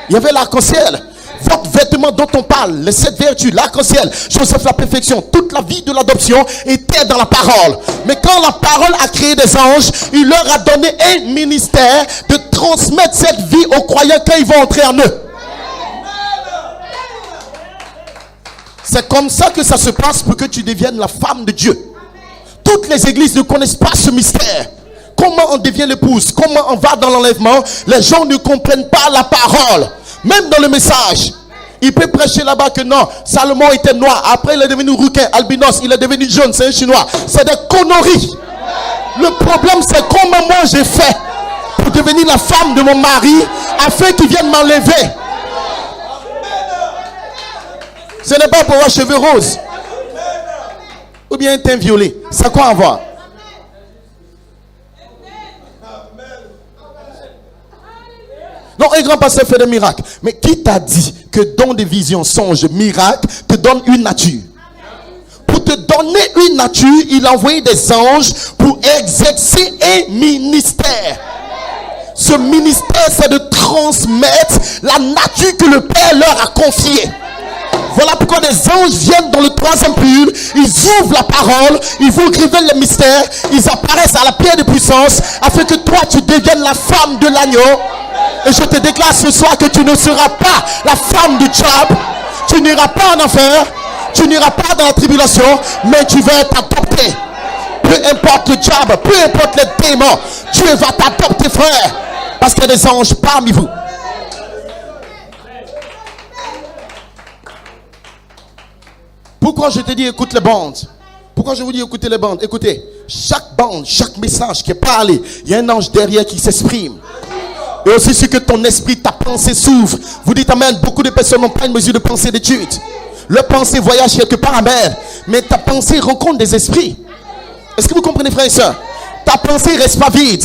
Il y avait l'arc-en-ciel. Votre vêtement dont on parle, les 7 vertus, l'arc-en-ciel, Joseph, la perfection, toute la vie de l'adoption était dans la parole. Mais quand la parole a créé des anges, il leur a donné un ministère de transmettre cette vie aux croyants quand ils vont entrer en eux. C'est comme ça que ça se passe pour que tu deviennes la femme de Dieu. Toutes les églises ne connaissent pas ce mystère. Comment on devient l'épouse, comment on va dans l'enlèvement. Les gens ne comprennent pas la parole. Même dans le message, il peut prêcher là-bas que non, Salomon était noir, après il est devenu rouquin, albinos, il est devenu jaune, c'est un chinois. C'est des conneries. Le problème, c'est comment moi j'ai fait pour devenir la femme de mon mari afin qu'il vienne m'enlever. Ce n'est pas pour avoir cheveux roses ou bien un teint violet. Ça a quoi à voir? Non, un grand pasteur fait des miracles. Mais qui t'a dit que don des visions, songes, miracles te donne une nature? Pour te donner une nature, il a envoyé des anges pour exercer un ministère. Ce ministère, c'est de transmettre la nature que le Père leur a confiée. Voilà pourquoi des anges viennent dans le 3e pur, ils ouvrent la parole, ils vous révèlent les mystères, ils apparaissent à la pierre de puissance afin que toi tu deviennes la femme de l'agneau. Et je te déclare ce soir que tu ne seras pas la femme du diable, tu n'iras pas en enfer, tu n'iras pas dans la tribulation, mais tu vas être adopté. Peu importe le diable, peu importe les démons, Dieu va t'adopter, frère, parce qu'il y a des anges parmi vous. Pourquoi je te dis écoute les bandes? Pourquoi je vous dis écoutez les bandes? Écoutez, chaque bande, chaque message qui est parlé, il y a un ange derrière qui s'exprime. Et aussi ce que ton esprit, ta pensée s'ouvre. Vous dites amen. Beaucoup de personnes n'ont pas une mesure de pensée d'étude. Leur pensée voyage quelque part, amen. Mais ta pensée rencontre des esprits. Est-ce que vous comprenez, frères et sœurs? Ta pensée reste pas vide.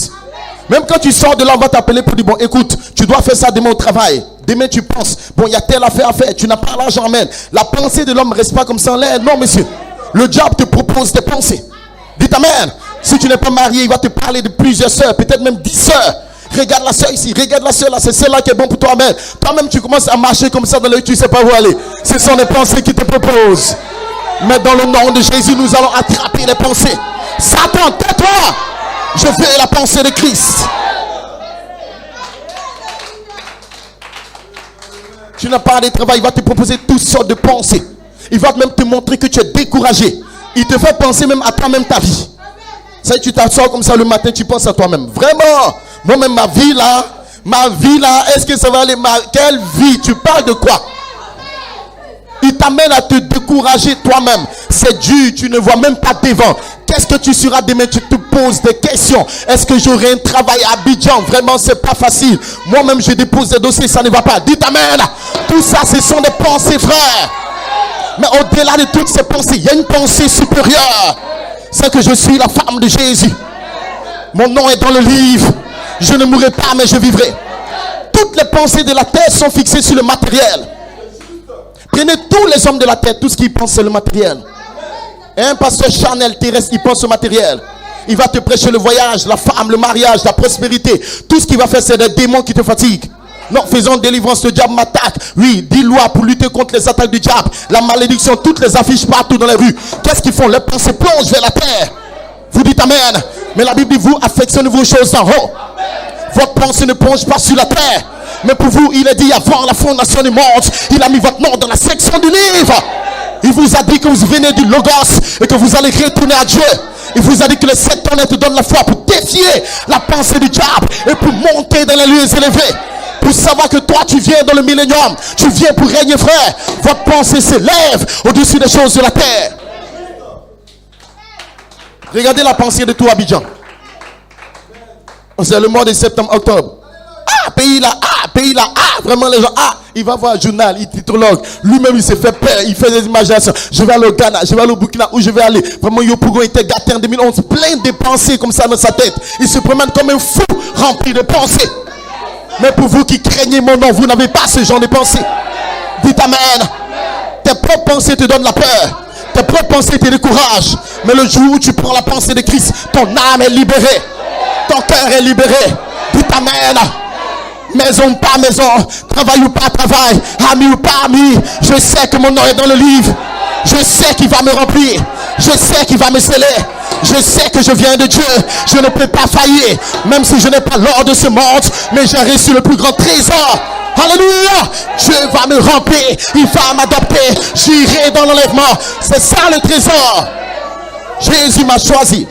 Même quand tu sors de là, on va t'appeler pour dire bon écoute, tu dois faire ça demain au travail. Demain tu penses, bon il y a telle affaire à faire, tu n'as pas l'argent, amen. La pensée de l'homme ne reste pas comme ça en l'air. Non monsieur, le diable te propose des pensées. Dites amen. Si tu n'es pas marié, il va te parler de plusieurs sœurs, peut-être même 10 sœurs. Regarde la sœur ici, regarde la sœur là, c'est celle-là qui est bon pour toi, amen. Toi-même tu commences à marcher comme ça dans le rue, tu ne sais pas où aller. Ce sont les pensées qui te proposent. Mais dans le nom de Jésus, nous allons attraper les pensées. Satan, tais-toi. Je veux la pensée de Christ. Tu n'as pas de travail, il va te proposer toutes sortes de pensées. Il va même te montrer que tu es découragé. Il te fait penser même à toi-même ta vie. Ça, tu t'assois comme ça le matin, tu penses à toi-même. Vraiment, moi-même ma vie là, est-ce que ça va aller? Quelle vie? Tu parles de quoi? Il t'amène à te décourager toi-même. C'est dur, tu ne vois même pas devant. Qu'est-ce que tu seras demain? Tu te poses des questions. Est-ce que j'aurai un travail à Abidjan? Vraiment, c'est pas facile. Moi-même, je dépose des dossiers, ça ne va pas. Dites amen. Tout ça, ce sont des pensées, frère. Mais au-delà de toutes ces pensées, il y a une pensée supérieure. C'est que je suis la femme de Jésus. Mon nom est dans le livre. Je ne mourrai pas, mais je vivrai. Toutes les pensées de la terre sont fixées sur le matériel. Prenez tous les hommes de la terre, tout ce qu'ils pensent c'est le matériel. Et un pasteur charnel terrestre, il pense au matériel. Il va te prêcher le voyage, la femme, le mariage, la prospérité. Tout ce qu'il va faire, c'est des démons qui te fatiguent. Non, faisons délivrance, le diable m'attaque. Oui, dis loi pour lutter contre les attaques du diable. La malédiction, toutes les affiches partout dans les rues. Qu'est-ce qu'ils font? Les pensées plongent vers la terre. Vous dites amen. Mais la Bible dit, vous affectionnez vos choses en haut. Votre pensée ne plonge pas sur la terre. Mais pour vous, il est dit avant la fondation du monde, il a mis votre nom dans la section du livre. Il vous a dit que vous venez du Logos et que vous allez retourner à Dieu. Il vous a dit que le 7 tonnerres te donne la foi pour défier la pensée du diable et pour monter dans les lieux élevés. Pour savoir que toi tu viens dans le millénium, tu viens pour régner, frère. Votre pensée s'élève au-dessus des choses de la terre. Regardez la pensée de tout Abidjan. C'est le mois de septembre, octobre. Ah, pays là, pays là, vraiment les gens, il va voir un journal, il titologue. Lui-même, il s'est fait peur, il fait des imaginations. Je vais aller au Ghana, je vais aller au Burkina, où je vais aller. Vraiment, Yopougon était gâté en 2011, plein de pensées comme ça dans sa tête. Il se promène comme un fou, rempli de pensées. Mais pour vous qui craignez mon nom, vous n'avez pas ce genre de pensées. Dites Amen. Tes propres pensées te donnent la peur. Tes propres pensées te découragent. Mais le jour où tu prends la pensée de Christ, ton âme est libérée. Ton cœur est libéré. Dites Amen. Maison ou pas maison, travail ou pas travail, ami ou pas ami, je sais que mon nom est dans le livre. Je sais qu'il va me remplir. Je sais qu'il va me sceller. Je sais que je viens de Dieu. Je ne peux pas faillir. Même si je n'ai pas l'or de ce monde, mais j'ai reçu le plus grand trésor. Alléluia. Dieu va me remplir. Il va m'adopter. J'irai dans l'enlèvement. C'est ça le trésor. Jésus m'a choisi.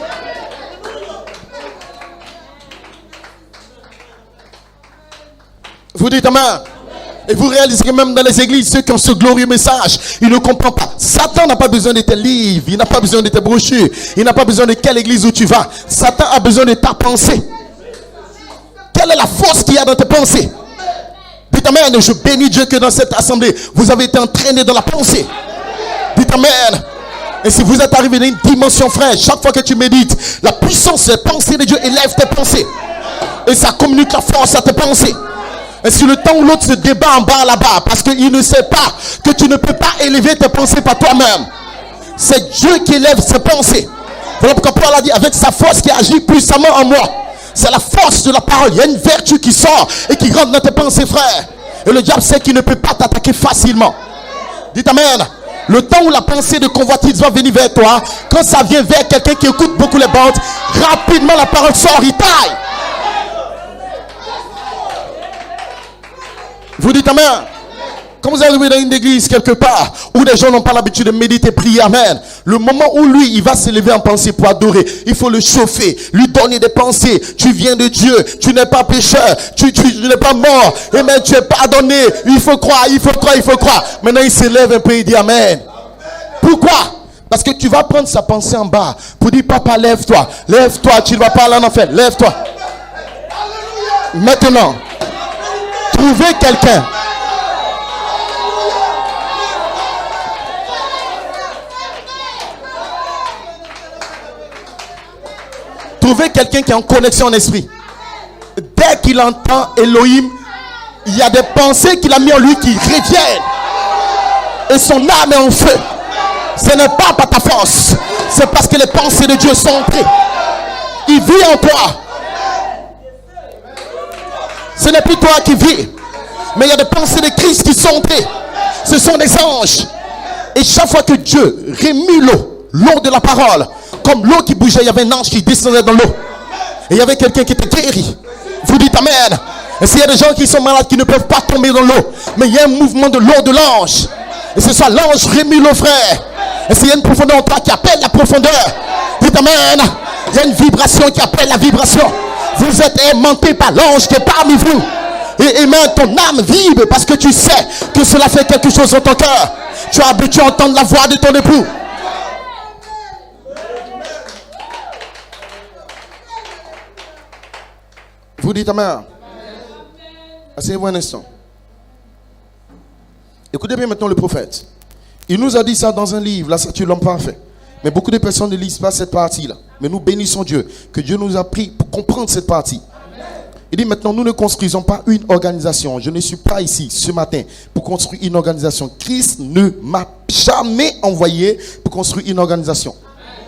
Vous dites amen. Et vous réaliserez même dans les églises, ceux qui ont ce glorieux message, ils ne comprennent pas. Satan n'a pas besoin de tes livres, il n'a pas besoin de tes brochures, il n'a pas besoin de quelle église où tu vas. Satan a besoin de ta pensée. Quelle est la force qu'il y a dans tes pensées? Dites amen. Je bénis Dieu que dans cette assemblée, vous avez été entraînés dans la pensée. Dites amen. Et si vous êtes arrivé dans une dimension, frère, chaque fois que tu médites, la puissance des pensées de Dieu élève tes pensées. Et ça communique la force à tes pensées. Et si le temps où l'autre se débat en bas là-bas, parce qu'il ne sait pas que tu ne peux pas élever tes pensées par toi-même. C'est Dieu qui élève ses pensées. Voilà pourquoi Paul a dit, avec sa force qui agit puissamment en moi. C'est la force de la parole. Il y a une vertu qui sort et qui rentre dans tes pensées, frère. Et le diable sait qu'il ne peut pas t'attaquer facilement. Dites amen. Le temps où la pensée de convoitise va venir vers toi, quand ça vient vers quelqu'un qui écoute beaucoup les bandes, rapidement la parole sort, il taille. Vous dites amen. Quand vous arrivez dans une église quelque part où des gens n'ont pas l'habitude de méditer, prier, amen. Le moment où lui, il va s'élever en pensée pour adorer, il faut le chauffer, lui donner des pensées. Tu viens de Dieu, tu n'es pas pécheur, tu n'es pas mort, et même tu es pardonné. Il faut croire, il faut croire, il faut croire. Maintenant, il s'élève un peu et il dit amen. Pourquoi? Parce que tu vas prendre sa pensée en bas pour dire, papa, lève-toi, tu ne vas pas aller en enfer, lève-toi. Maintenant, trouvez quelqu'un. Trouvez quelqu'un qui est en connexion en esprit. Dès qu'il entend Elohim, il y a des pensées qu'il a mis en lui qui reviennent. Et son âme est en feu. Ce n'est pas par ta force. C'est parce que les pensées de Dieu sont entrées. Il vit en toi. Ce n'est plus toi qui vis. Mais il y a des pensées de Christ qui sont entrées. Ce sont des anges. Et chaque fois que Dieu remue l'eau de la parole, comme l'eau qui bougeait, il y avait un ange qui descendait dans l'eau. Et il y avait quelqu'un qui était guéri. Vous dites amen. Et s'il y a des gens qui sont malades, qui ne peuvent pas tomber dans l'eau, mais il y a un mouvement de l'eau de l'ange. Et c'est ça, l'ange remue l'eau, frère. Et s'il y a une profondeur en toi qui appelle la profondeur, dites amen. Il y a une vibration qui appelle la vibration. Vous êtes aimanté par l'ange qui est parmi vous. Et même ton âme vibre parce que tu sais que cela fait quelque chose dans ton cœur. Tu es habitué à entendre la voix de ton époux. Vous dites amen. Asseyez-vous un instant. Écoutez bien maintenant le prophète. Il nous a dit ça dans un livre, la statue de l'homme parfait. Mais beaucoup de personnes ne lisent pas cette partie-là. Mais nous bénissons Dieu, que Dieu nous a pris pour comprendre cette partie. Il dit maintenant, nous ne construisons pas une organisation. Je ne suis pas ici ce matin pour construire une organisation. Christ ne m'a jamais envoyé pour construire une organisation.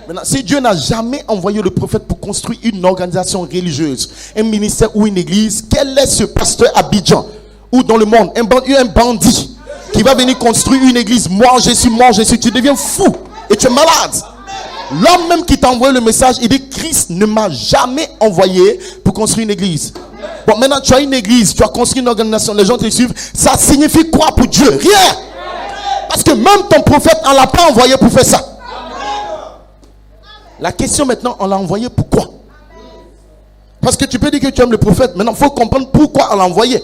Maintenant, si Dieu n'a jamais envoyé le prophète pour construire une organisation religieuse, un ministère ou une église, quel est ce pasteur à Abidjan ou dans le monde, un bandit qui va venir construire une église? Moi je suis, tu deviens fou et tu es malade. L'homme même qui t'a envoyé le message, il dit Christ ne m'a jamais envoyé pour construire une église. Bon, maintenant tu as une église, tu as construit une organisation, les gens te suivent. Ça signifie quoi pour Dieu? Rien. Parce que même ton prophète, on ne l'a pas envoyé pour faire ça. La question maintenant, on l'a envoyé pourquoi? Parce que tu peux dire que tu aimes le prophète. Maintenant, il faut comprendre pourquoi on l'a envoyé.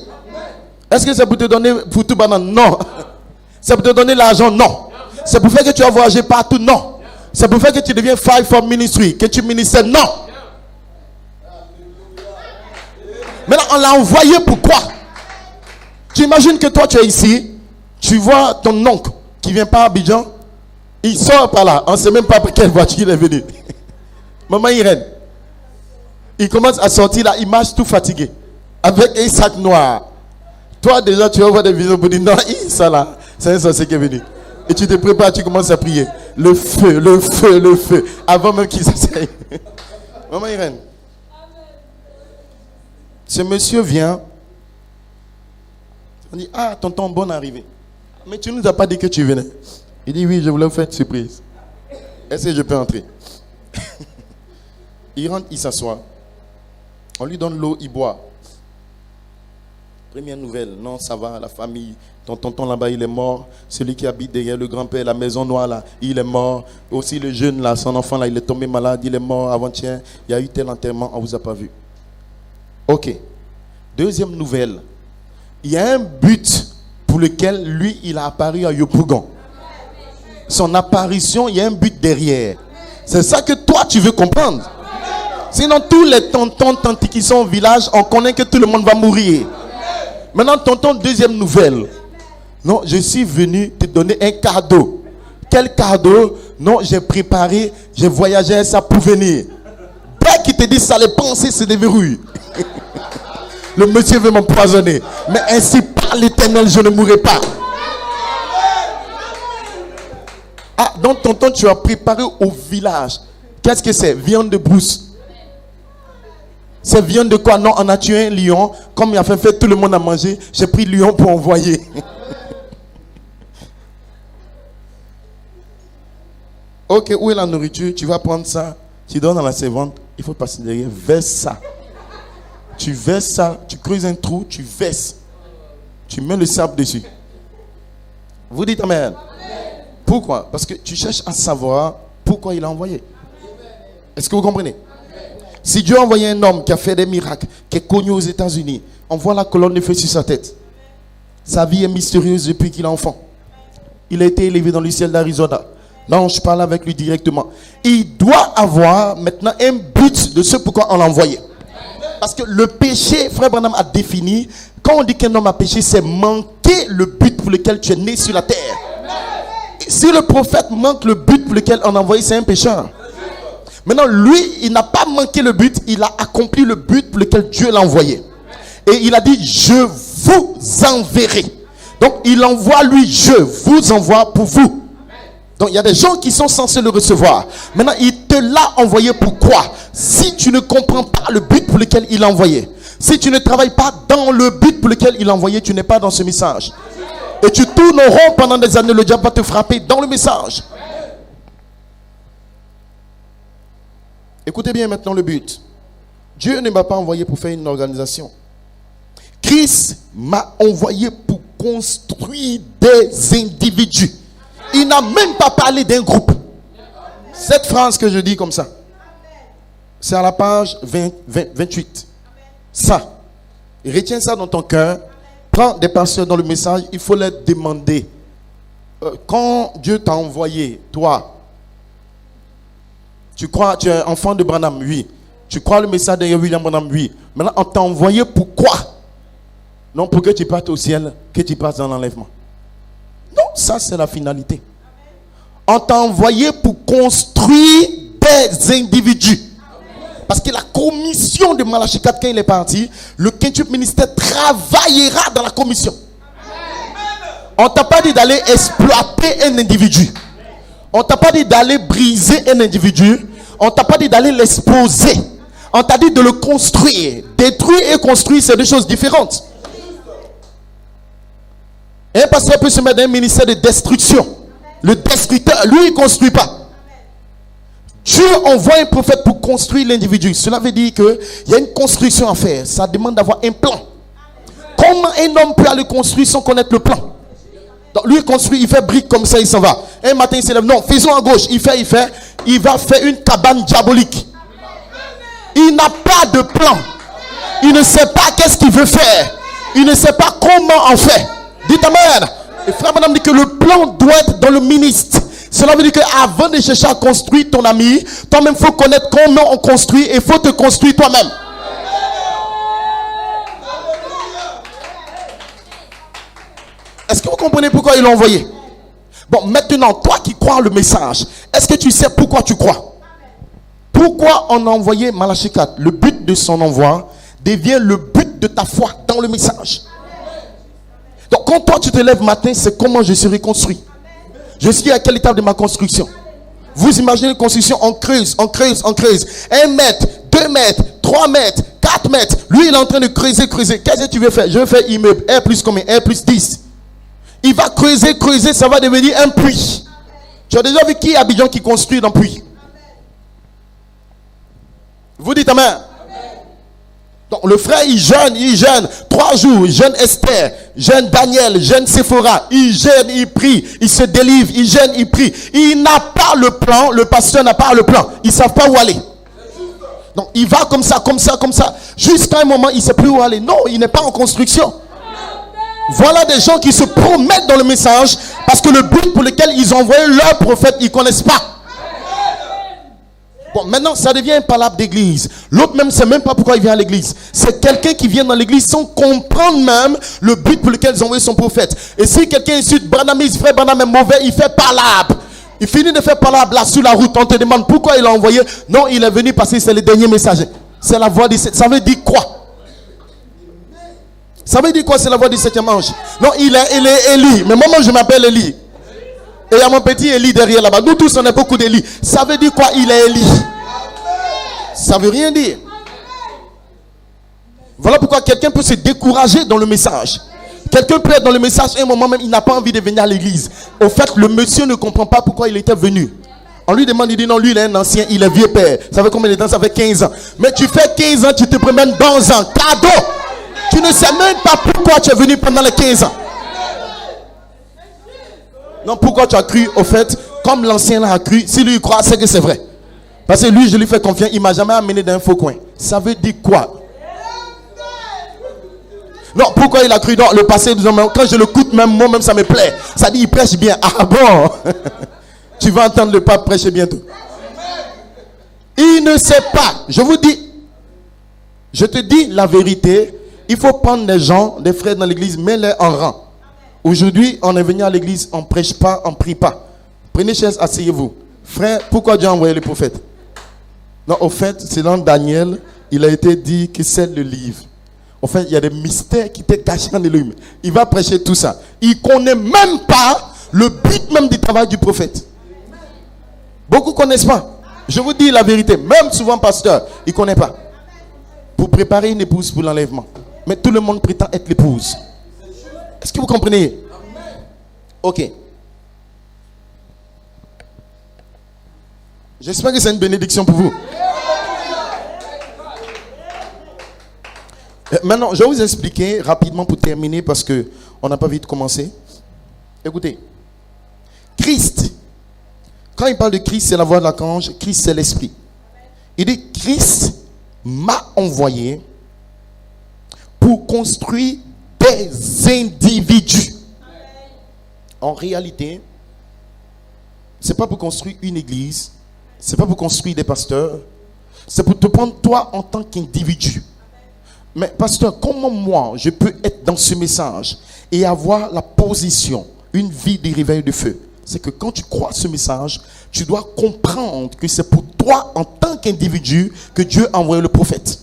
Est-ce que c'est pour te donner pour tout banane? Non. C'est pour te donner l'argent? Non. C'est pour faire que tu vas voyager partout? Non. C'est pour faire que tu deviens five for ministry, que tu ministères? Non. Maintenant, on l'a envoyé pourquoi? Tu imagines que toi, tu es ici, tu vois ton oncle qui vient pas à Abidjan, il sort par là, on ne sait même pas par quelle voiture il est venu. Maman Irène, il commence à sortir là, il marche tout fatigué, avec un sac noir. Toi, déjà, tu vas voir des vidéos pour dire non, ça là, c'est un sorcier qui est venu. Et tu te prépares, tu commences à prier. Le feu, le feu, le feu, avant même qu'il s'essaye. Maman Irène, ce monsieur vient, on dit, ah, tonton, bonne arrivée. Mais tu ne nous as pas dit que tu venais. Il dit, oui, je voulais vous faire une surprise. Est-ce que je peux entrer? Il rentre, il s'assoit. On lui donne l'eau, il boit. Première nouvelle, non, ça va, la famille. Ton tonton là-bas, il est mort. Celui qui habite derrière le grand-père, la maison noire là, il est mort. Aussi le jeune là, son enfant là, il est tombé malade, il est mort avant-hier. Il y a eu tel enterrement, on ne vous a pas vu. Ok. Deuxième nouvelle. Il y a un but pour lequel lui, il a apparu à Yopougon. Son apparition, il y a un but derrière. C'est ça que toi, tu veux comprendre. Sinon, tous les tontons, tantes qui sont au village, on connaît que tout le monde va mourir. Maintenant, tonton, deuxième nouvelle. Non, je suis venu te donner un cadeau. Quel cadeau? Non, j'ai préparé, j'ai voyagé ça pour venir. Dès qu'il te dit ça, les pensées se déverrouillent. Le monsieur veut m'empoisonner. Mais ainsi par l'Éternel, je ne mourrai pas. Ah, donc tonton, tu as préparé au village. Qu'est-ce que c'est? Viande de brousse. C'est viande de quoi? Non, on a tué un lion. Comme il a fait tout le monde à manger, j'ai pris le lion pour envoyer. Ok, où est la nourriture? Tu vas prendre ça, tu donnes dans la servante. Il faut passer derrière, verse ça. Tu verses ça, tu creuses un trou, tu verses. Tu mets le sable dessus. Vous dites amen. Pourquoi? Parce que tu cherches à savoir pourquoi il a envoyé. Est-ce que vous comprenez? Si Dieu a envoyé un homme qui a fait des miracles, qui est connu aux États-Unis, on voit la colonne de feu sur sa tête. Sa vie est mystérieuse depuis qu'il est enfant. Il a été élevé dans le ciel d'Arizona. Non, je parle avec lui directement. Il doit avoir maintenant un but de ce pourquoi on l'a envoyé. Parce que le péché, frère Branham a défini, quand on dit qu'un homme a péché, c'est manquer le but pour lequel tu es né sur la terre. Et si le prophète manque le but pour lequel on a envoyé, c'est un pécheur. Maintenant, lui, il n'a pas manqué le but, il a accompli le but pour lequel Dieu l'a envoyé. Et il a dit, je vous enverrai. Donc, il envoie lui, je vous envoie pour vous. Donc, il y a des gens qui sont censés le recevoir. Maintenant, il te l'a envoyé pourquoi? Si tu ne comprends pas le but pour lequel il l'a envoyé, si tu ne travailles pas dans le but pour lequel il l'a envoyé, tu n'es pas dans ce message. Et tu tournes au rond pendant des années, le diable va te frapper dans le message. Écoutez bien maintenant le but. Dieu ne m'a pas envoyé pour faire une organisation. Christ m'a envoyé pour construire des individus. Il n'a même pas parlé d'un groupe. Cette phrase que je dis comme ça, c'est à la page 28. Ça, retiens ça dans ton cœur. Prends des pasteurs dans le message, il faut leur demander. Quand Dieu t'a envoyé, toi, tu crois, tu es enfant de Branham, oui. Tu crois le message de William Branham, oui. Maintenant, on t'a envoyé pourquoi? Non, pour que tu partes au ciel, que tu passes dans l'enlèvement. Non, ça c'est la finalité. On t'a envoyé pour construire des individus. Parce que la commission de Malachi 4, quand il est parti, le quintuple ministère travaillera dans la commission. On t'a pas dit d'aller exploiter un individu. On t'a pas dit d'aller briser un individu. On t'a pas dit d'aller l'exposer. On t'a dit de le construire. Détruire et construire, c'est deux choses différentes. Un pasteur peut se mettre dans un ministère de destruction. Le destructeur, lui, il ne construit pas. Dieu envoie un prophète pour construire l'individu. Cela veut dire qu'il y a une construction à faire. Ça demande d'avoir un plan. Comment un homme peut aller construire sans connaître le plan? Donc lui, il construit, il fait brique comme ça, il s'en va. Un matin, il s'élève. Non, faisons à gauche. Il fait. Il va faire une cabane diabolique. Il n'a pas de plan. Il ne sait pas qu'est-ce qu'il veut faire. Il ne sait pas comment en faire. Dites amen. Et frère madame dit que le plan doit être dans le ministre. Cela veut dire qu'avant de chercher à construire ton ami, toi-même il faut connaître comment on construit et il faut te construire toi-même. comprenez pourquoi il l'a envoyé? Bon, maintenant, toi qui crois le message, est-ce que tu sais pourquoi tu crois? Pourquoi on a envoyé Malachie 4? Le but de son envoi devient le but de ta foi dans le message. Donc, quand toi tu te lèves matin, c'est comment je serai construit. Je suis à quelle étape de ma construction? Vous imaginez une construction, on creuse, on creuse, on creuse. 1 mètre, 2 mètres, 3 mètres, 4 mètres. Lui, il est en train de creuser, creuser. Qu'est-ce que tu veux faire? Je veux faire immeuble. R plus combien? R plus 10. Il va creuser, creuser, ça va devenir un puits. Tu as déjà vu qui à Abidjan qui construit dans puits? Vous dites amen. Donc le frère, il jeûne 3 jours, il jeûne Esther, jeûne Daniel, jeûne Séphora, il jeûne, il prie, il se délivre, il jeûne, il prie. Il n'a pas le plan, le pasteur n'a pas le plan. Ils ne savent pas où aller. Donc il va comme ça, comme ça, comme ça, jusqu'à un moment, il ne sait plus où aller. Non, il n'est pas en construction. Voilà des gens qui se promettent dans le message parce que le but pour lequel ils ont envoyé leur prophète, ils ne connaissent pas. Bon, maintenant, ça devient un palabre d'église. L'autre même ne sait même pas pourquoi il vient à l'église. C'est quelqu'un qui vient dans l'église sans comprendre même le but pour lequel ils ont envoyé son prophète. Et si quelqu'un insulte Branham, frère Branham est mauvais, il fait palabre. Il finit de faire palabre là sur la route. On te demande pourquoi il a envoyé. Non, il est venu parce que c'est le dernier messager. C'est la voix du 7. Ça veut dire quoi? Ça veut dire quoi? C'est la voix du 7e ange. Non, il est Élie. Mais moi, je m'appelle Élie. Et il y a mon petit Élie derrière là-bas. Nous tous, on a beaucoup d'Élie. Ça veut dire quoi? Il est Élie. Ça veut rien dire. Voilà pourquoi quelqu'un peut se décourager dans le message. Quelqu'un peut être dans le message et à un moment même, il n'a pas envie de venir à l'église. Au fait, le monsieur ne comprend pas pourquoi il était venu. On lui demande, il dit non, lui il est un ancien, il est vieux père. Ça fait combien de temps? Ça fait 15 ans. Mais tu fais 15 ans, tu te promènes dans un cadeau. Tu ne sais même pas pourquoi tu es venu pendant les 15 ans. Non, pourquoi tu as cru? Au fait, comme l'ancien a cru, si lui croit, c'est que c'est vrai. Parce que lui, je lui fais confiance, il ne m'a jamais amené dans un faux coin. Ça veut dire quoi? Non, pourquoi il a cru? Non, le passé, quand je le écoute, même moi-même, ça me plaît. Ça dit, il prêche bien. Ah bon? Tu vas entendre le pape prêcher bientôt. Il ne sait pas. Je vous dis, je te dis la vérité. Il faut prendre des gens, des frères dans l'église, mets-les en rang. Aujourd'hui, on est venu à l'église, on ne prêche pas, on ne prie pas. Prenez chaise, asseyez-vous. Frère, pourquoi Dieu a envoyé le prophète? Non, au fait, c'est dans Daniel, il a été dit que c'est le livre. En fait, il y a des mystères qui étaient cachés dans le livre. Il va prêcher tout ça. Il ne connaît même pas le but même du travail du prophète. Beaucoup ne connaissent pas. Je vous dis la vérité, même souvent pasteur, il ne connaît pas. Pour préparer une épouse pour l'enlèvement. Mais tout le monde prétend être l'épouse. Est-ce que vous comprenez? Ok. J'espère que c'est une bénédiction pour vous. Maintenant, je vais vous expliquer rapidement pour terminer parce qu'on n'a pas vite commencé. Écoutez. Christ. Quand il parle de Christ, c'est la voix de l'archange. Christ, c'est l'esprit. Il dit, Christ m'a envoyé pour construire des individus. En réalité, c'est pas pour construire une église, c'est pas pour construire des pasteurs, c'est pour te prendre toi en tant qu'individu. Mais pasteur, comment moi je peux être dans ce message et avoir la position, une vie de réveil de feu? C'est que quand tu crois ce message, tu dois comprendre que c'est pour toi en tant qu'individu que Dieu a envoyé le prophète.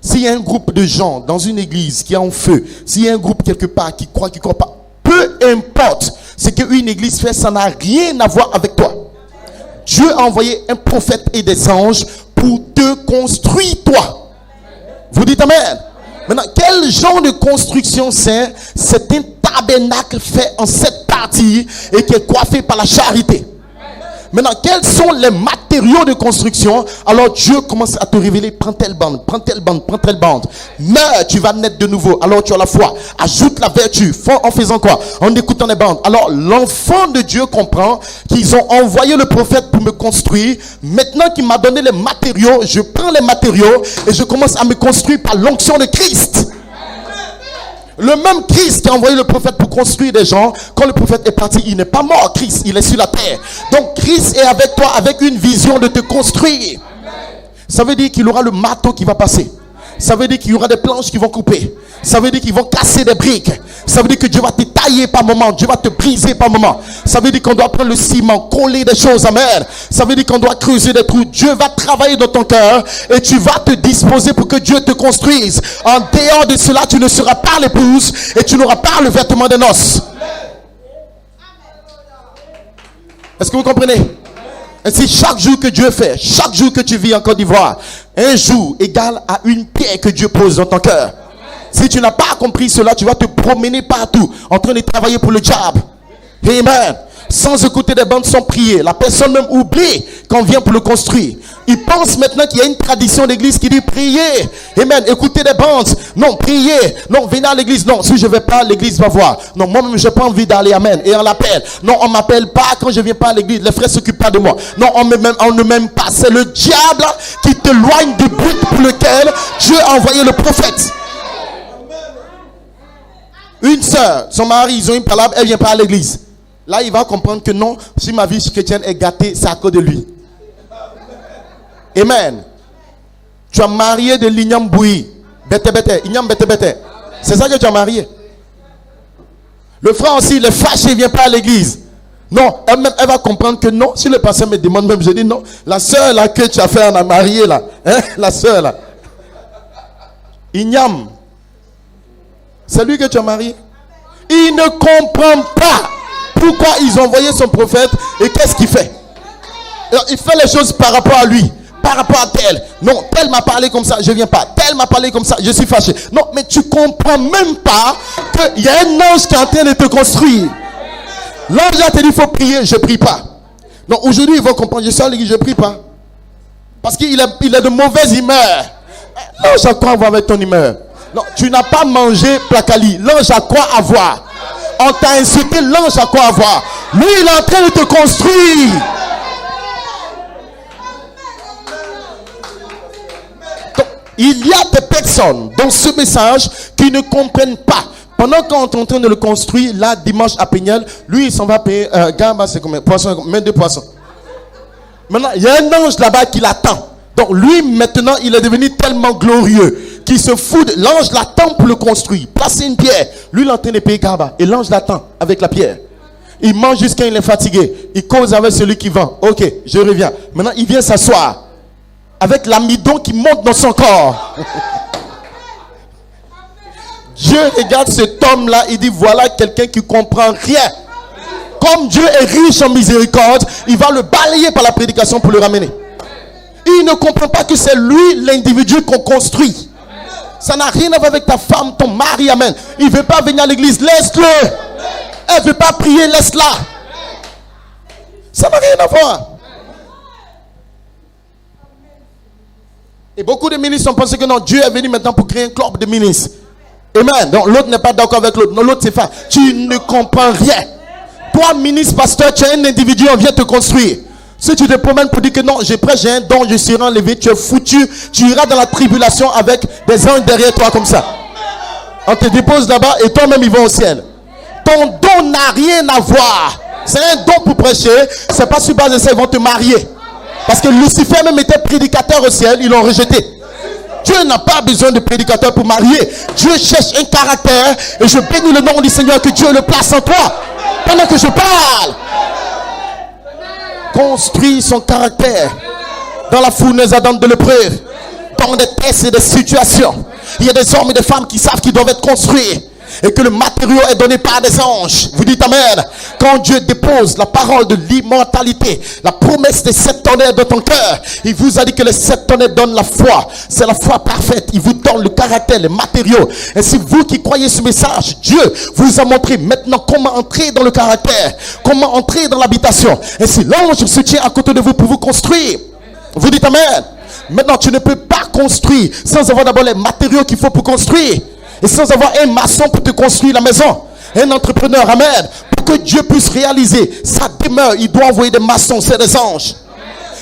S'il y a un groupe de gens dans une église qui est en feu, s'il y a un groupe quelque part qui croit pas, peu importe ce qu'une église fait, ça n'a rien à voir avec toi. Dieu a envoyé un prophète et des anges pour te construire toi. Vous dites amen. Maintenant, quel genre de construction c'est? C'est un tabernacle fait en 7 parties et qui est coiffé par la charité. Maintenant, quels sont les matériaux de construction? Alors Dieu commence à te révéler, prends telle bande, prends telle bande, prends telle bande. Meurs, tu vas naître de nouveau. Alors tu as la foi. Ajoute la vertu. En faisant quoi? En écoutant les bandes. Alors l'enfant de Dieu comprend qu'ils ont envoyé le prophète pour me construire. Maintenant qu'il m'a donné les matériaux, je prends les matériaux et je commence à me construire par l'onction de Christ. Le même Christ qui a envoyé le prophète pour construire des gens, quand le prophète est parti, il n'est pas mort, Christ, il est sur la terre. Donc Christ est avec toi avec une vision de te construire. Ça veut dire qu'il aura le marteau qui va passer. Ça veut dire qu'il y aura des planches qui vont couper. Ça veut dire qu'ils vont casser des briques. Ça veut dire que Dieu va te tailler par moment. Dieu va te briser par moment. Ça veut dire qu'on doit prendre le ciment, coller des choses. Amen. Ça veut dire qu'on doit creuser des trous. Dieu va travailler dans ton cœur et tu vas te disposer pour que Dieu te construise. En dehors de cela, tu ne seras pas l'épouse et tu n'auras pas le vêtement de noces. Est-ce que vous comprenez? Et si chaque jour que Dieu fait, chaque jour que tu vis en Côte d'Ivoire, un jour égal à une pierre que Dieu pose dans ton cœur. Si tu n'as pas compris cela, tu vas te promener partout en train de travailler pour le diable. Amen. Sans écouter des bandes, sans prier. La personne même oublie qu'on vient pour le construire. Il pense maintenant qu'il y a une tradition d'église qui dit prier. Amen. Écoutez des bandes. Non, priez. Non, venez à l'église. Non, si je ne vais pas, l'église va voir. Non, moi-même, je n'ai pas envie d'aller. Amen. Et on l'appelle. Non, on ne m'appelle pas quand je ne viens pas à l'église. Les frères ne s'occupent pas de moi. Non, on ne m'aime pas. C'est le diable qui t'éloigne du but pour lequel Dieu a envoyé le prophète. Une sœur, son mari, ils ont une palabre, elle ne vient pas à l'église. Là, il va comprendre que non, si ma vie chrétienne est gâtée, c'est à cause de lui. Amen. Tu as marié de l'ignam bouilli. Bete bete, ignam bete bete. C'est ça que tu as marié. Le frère aussi, il est fâché, il ne vient pas à l'église. Non, elle va comprendre que non. Si le pasteur me demande même, je dis non. La sœur là que tu as fait, on a marié là. Hein? La sœur là. Ignam. C'est lui que tu as marié. Il ne comprend pas pourquoi ils ont envoyé son prophète et qu'est-ce qu'il fait. Il fait les choses par rapport à lui, par rapport à tel. Non, tel m'a parlé comme ça, je ne viens pas. Tel m'a parlé comme ça, je suis fâché. Non, mais tu ne comprends même pas qu'il y a un ange qui est en train de te construire. L'ange a te dit il faut prier, je ne prie pas. Non, aujourd'hui ils vont comprendre, je suis à l'église, je ne prie pas. Parce qu'il est de mauvaise humeur. L'ange a quoi à voir avec ton humeur? Non, tu n'as pas mangé placali. L'ange a quoi à voir? On t'a insulté, l'ange a quoi à voir? Lui, il est en train de te construire. Donc, il y a des personnes dans ce message qui ne comprennent pas. Pendant qu'on est en train de le construire, là, dimanche à Péniel, lui, il s'en va payer. Gamba, c'est combien? Poisson, même 2 poissons. Maintenant, il y a un ange là-bas qui l'attend. Donc, lui, maintenant, il est devenu tellement glorieux qui se fout. L'ange l'attend pour le construire. Placer une pierre. Lui, il est en train de payer Gaba. Et l'ange l'attend avec la pierre. Il mange jusqu'à il est fatigué. Il cause avec celui qui vend. Ok, je reviens. Maintenant, il vient s'asseoir. Avec l'amidon qui monte dans son corps. Dieu regarde cet homme-là. Il dit, voilà quelqu'un qui comprend rien. Comme Dieu est riche en miséricorde, il va le balayer par la prédication pour le ramener. Il ne comprend pas que c'est lui l'individu qu'on construit. Ça n'a rien à voir avec ta femme, ton mari, amen. Il ne veut pas venir à l'église, laisse-le. Elle ne veut pas prier, laisse-la. Ça n'a rien à voir. Et beaucoup de ministres ont pensé que non, Dieu est venu maintenant pour créer un club de ministres. Amen. Donc l'autre n'est pas d'accord avec l'autre. Non, l'autre c'est pas. Tu ne comprends rien. Toi, ministre, pasteur, tu es un individu, on vient te construire. Si tu te promènes pour dire que non, j'ai un don, je serai enlevé, tu es foutu, tu iras dans la tribulation avec des anges derrière toi comme ça. On te dépose là-bas et toi-même ils vont au ciel. Ton don n'a rien à voir. C'est un don pour prêcher, c'est pas sur base de ça, ils vont te marier. Parce que Lucifer même était prédicateur au ciel, ils l'ont rejeté. Dieu n'a pas besoin de prédicateur pour marier. Dieu cherche un caractère et je bénis le nom du Seigneur que Dieu le place en toi. Pendant que je parle. Construit son caractère dans la fournaise ardente de l'épreuve, dans des tests et des situations. Il y a des hommes et des femmes qui savent qu'ils doivent être construits et que le matériau est donné par des anges. Vous dites amen. Quand Dieu dépose la parole de l'immortalité, la promesse des 7 tonnerres dans ton cœur, il vous a dit que les 7 tonnerres donnent la foi. C'est la foi parfaite. Il vous donne le caractère, les matériaux. Et si vous qui croyez ce message, Dieu vous a montré maintenant comment entrer dans le caractère, comment entrer dans l'habitation. Et si l'ange se tient à côté de vous pour vous construire, vous dites amen. Maintenant, tu ne peux pas construire sans avoir d'abord les matériaux qu'il faut pour construire. Et sans avoir un maçon pour te construire la maison. Un entrepreneur, amen. Pour que Dieu puisse réaliser sa demeure, il doit envoyer des maçons, c'est des anges.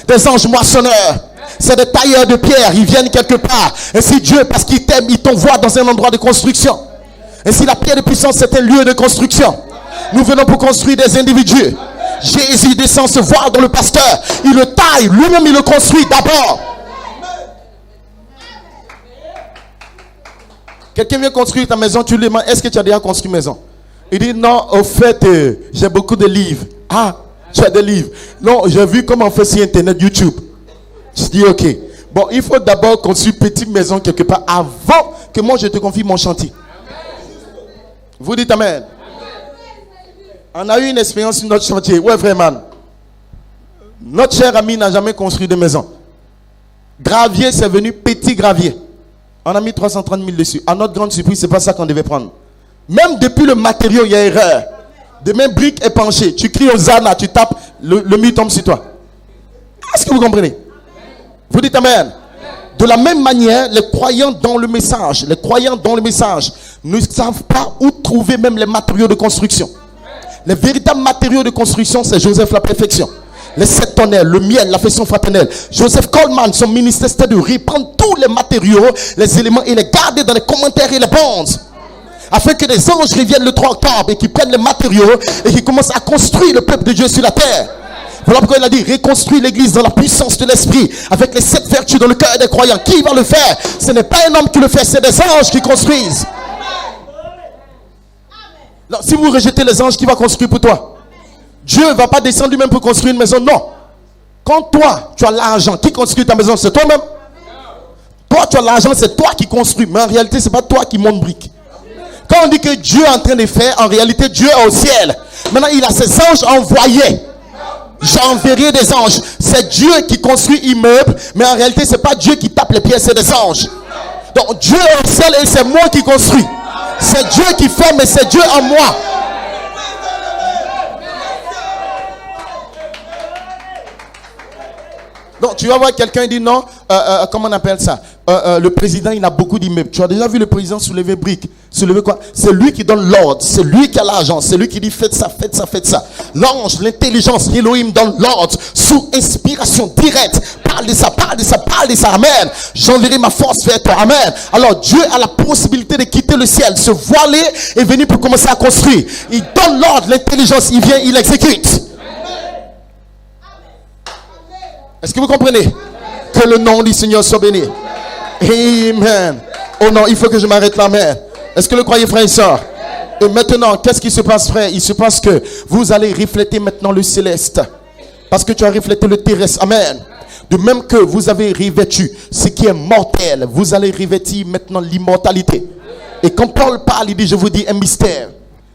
Des anges moissonneurs. C'est des tailleurs de pierre, ils viennent quelque part. Et si Dieu, parce qu'il t'aime, il t'envoie dans un endroit de construction. Et si la pierre de puissance, c'est un lieu de construction. Nous venons pour construire des individus. Jésus descend se voir dans le pasteur. Il le taille, lui-même il le construit d'abord. Quelqu'un vient construire ta maison, tu lui demandes, est-ce que tu as déjà construit une maison? Il dit, non, au fait, j'ai beaucoup de livres. Ah, tu as des livres? Non, j'ai vu comment on fait sur Internet, YouTube. Je dis, ok. Bon, il faut d'abord construire une petite maison quelque part avant que moi je te confie mon chantier. Vous dites amen. On a eu une expérience sur notre chantier. Ouais, vraiment. Notre cher ami n'a jamais construit de maison. Gravier, c'est venu petit gravier. On a mis 330 000 dessus. À notre grande surprise, c'est pas ça qu'on devait prendre. Même depuis le matériau, il y a erreur. Demain, brique est penchée. Tu cries aux Zana, tu tapes, le mur tombe sur toi. Est-ce que vous comprenez? Vous dites amen. De la même manière, les croyants dans le message ne savent pas où trouver même les matériaux de construction. Les véritables matériaux de construction, c'est Joseph la perfection. Les 7 tonnerres, le miel, l'affection fraternelle. Joseph Coleman, son ministère, c'était de reprendre tous les matériaux, les éléments et les garder dans les commentaires et les bonds. Afin que les anges reviennent le 3 octobre et qu'ils prennent les matériaux et qu'ils commencent à construire le peuple de Dieu sur la terre. Voilà pourquoi il a dit reconstruire l'église dans la puissance de l'esprit avec les 7 vertus dans le cœur des croyants. Qui va le faire? Ce n'est pas un homme qui le fait, c'est des anges qui construisent. Non, si vous rejetez les anges, qui va construire pour toi? Dieu ne va pas descendre lui-même pour construire une maison, non. Quand toi, tu as l'argent, qui construit ta maison? C'est toi-même. Toi, tu as l'argent, c'est toi qui construis. Mais en réalité, ce n'est pas toi qui monte briques. Quand on dit que Dieu est en train de faire, en réalité, Dieu est au ciel. Maintenant, il a ses anges envoyés. J'enverrai des anges. C'est Dieu qui construit immeuble, mais en réalité, ce n'est pas Dieu qui tape les pieds, c'est des anges. Donc, Dieu est au ciel et c'est moi qui construis. C'est Dieu qui fait, mais c'est Dieu en moi. Donc, tu vas voir quelqu'un dit non, comment on appelle ça? Le président, il a beaucoup d'immeubles. Tu as déjà vu le président soulever briques? Soulever quoi? C'est lui qui donne l'ordre. C'est lui qui a l'argent. C'est lui qui dit faites ça, faites ça, faites ça. L'ange, l'intelligence, Elohim donne l'ordre sous inspiration directe. Parle de ça, parle de ça, parle de ça. Amen. J'enverrai ma force vers toi. Amen. Alors, Dieu a la possibilité de quitter le ciel, se voiler et venir pour commencer à construire. Il donne l'ordre, l'intelligence, il vient, il exécute. Est-ce que vous comprenez? Que le nom du Seigneur soit béni. Amen. Oh non, il faut que je m'arrête là, amen. Est-ce que le croyez, frère et soeur? Et maintenant, qu'est-ce qui se passe, frère? Il se passe que vous allez refléter maintenant le céleste. Parce que tu as reflété le terrestre. Amen. De même que vous avez revêtu ce qui est mortel, vous allez revêtir maintenant l'immortalité. Et quand Paul parle, il dit, je vous dis un mystère.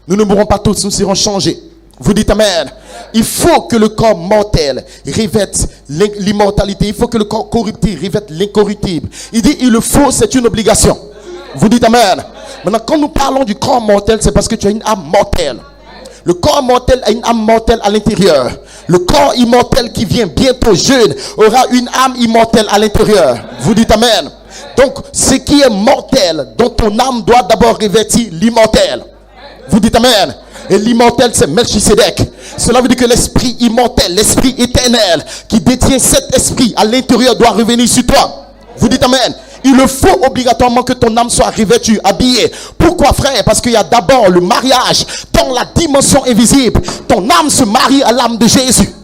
Nous ne mourrons pas tous, nous serons changés. Vous dites amen. Il faut que le corps mortel revête l'immortalité. Il faut que le corps corruptible revête l'incorruptible. Il dit il le faut, c'est une obligation. Vous dites amen. Maintenant, quand nous parlons du corps mortel, c'est parce que tu as une âme mortelle. Le corps mortel a une âme mortelle à l'intérieur. Le corps immortel qui vient bientôt jeune aura une âme immortelle à l'intérieur. Vous dites amen. Donc, ce qui est mortel, dont ton âme doit d'abord revêtir l'immortel. Vous dites amen. Et l'immortel, c'est Melchisedec. Cela veut dire que l'esprit immortel, l'esprit éternel, qui détient cet esprit à l'intérieur, doit revenir sur toi. Vous dites amen. Il le faut obligatoirement que ton âme soit revêtue, habillée. Pourquoi, frère? Parce qu'il y a d'abord le mariage dans la dimension invisible. Ton âme se marie à l'âme de Jésus.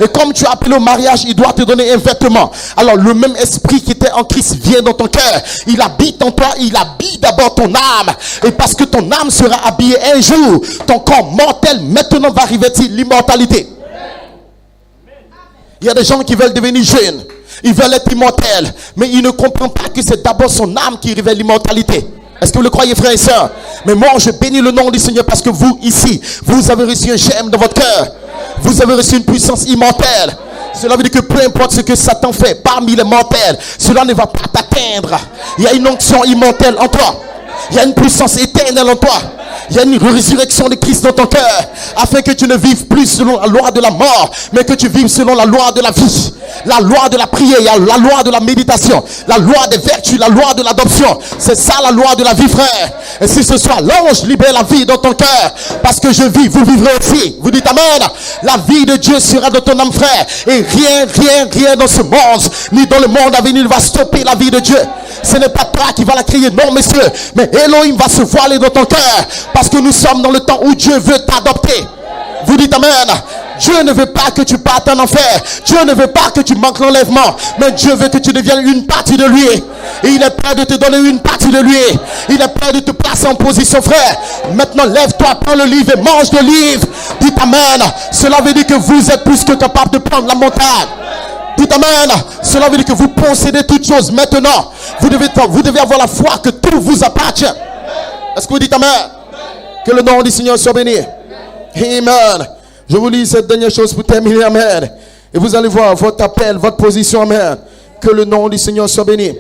Et comme tu as appelé au mariage, il doit te donner un vêtement. Alors le même esprit qui était en Christ vient dans ton cœur. Il habite en toi, il habille d'abord ton âme. Et parce que ton âme sera habillée un jour, ton corps mortel maintenant va revêtir l'immortalité. Il y a des gens qui veulent devenir jeunes. Ils veulent être immortels. Mais ils ne comprennent pas que c'est d'abord son âme qui révèle l'immortalité. Est-ce que vous le croyez, frères et sœurs? Mais moi, je bénis le nom du Seigneur parce que vous, ici, vous avez reçu un germe dans votre cœur. Vous avez reçu une puissance immortelle. Cela veut dire que peu importe ce que Satan fait parmi les mortels, cela ne va pas t'atteindre. Il y a une onction immortelle en toi. Il y a une puissance éternelle en toi. Il y a une résurrection de Christ dans ton cœur, afin que tu ne vives plus selon la loi de la mort, mais que tu vives selon la loi de la vie, la loi de la prière, la loi de la méditation, la loi des vertus, la loi de l'adoption. C'est ça la loi de la vie, frère. Et si ce soir l'ange libère la vie dans ton cœur, parce que je vis, vous vivrez aussi. Vous dites amen. La vie de Dieu sera dans ton âme, frère. Et rien dans ce monde, ni dans le monde à venir, va stopper la vie de Dieu. Ce n'est pas toi qui va la crier, non, messieurs, mais Elohim va se voiler dans ton cœur, parce que nous sommes dans le temps où Dieu veut t'adopter. Vous dites amen. Dieu ne veut pas que tu partes en enfer. Dieu ne veut pas que tu manques l'enlèvement, mais Dieu veut que tu deviennes une partie de lui. Et il est prêt de te donner une partie de lui. Il est prêt de te placer en position, frère. Maintenant, lève-toi, prends le livre et mange le livre. Dites amen. Cela veut dire que vous êtes plus que capable de prendre la montagne. Dites amen. Cela veut dire que vous possédez toutes choses. Maintenant, vous devez avoir la foi que tout vous appartient. Est-ce que vous dites amen? Que le nom du Seigneur soit béni. Amen. Je vous lis cette dernière chose pour terminer. Amen. Et vous allez voir votre appel, votre position. Amen. Que le nom du Seigneur soit béni.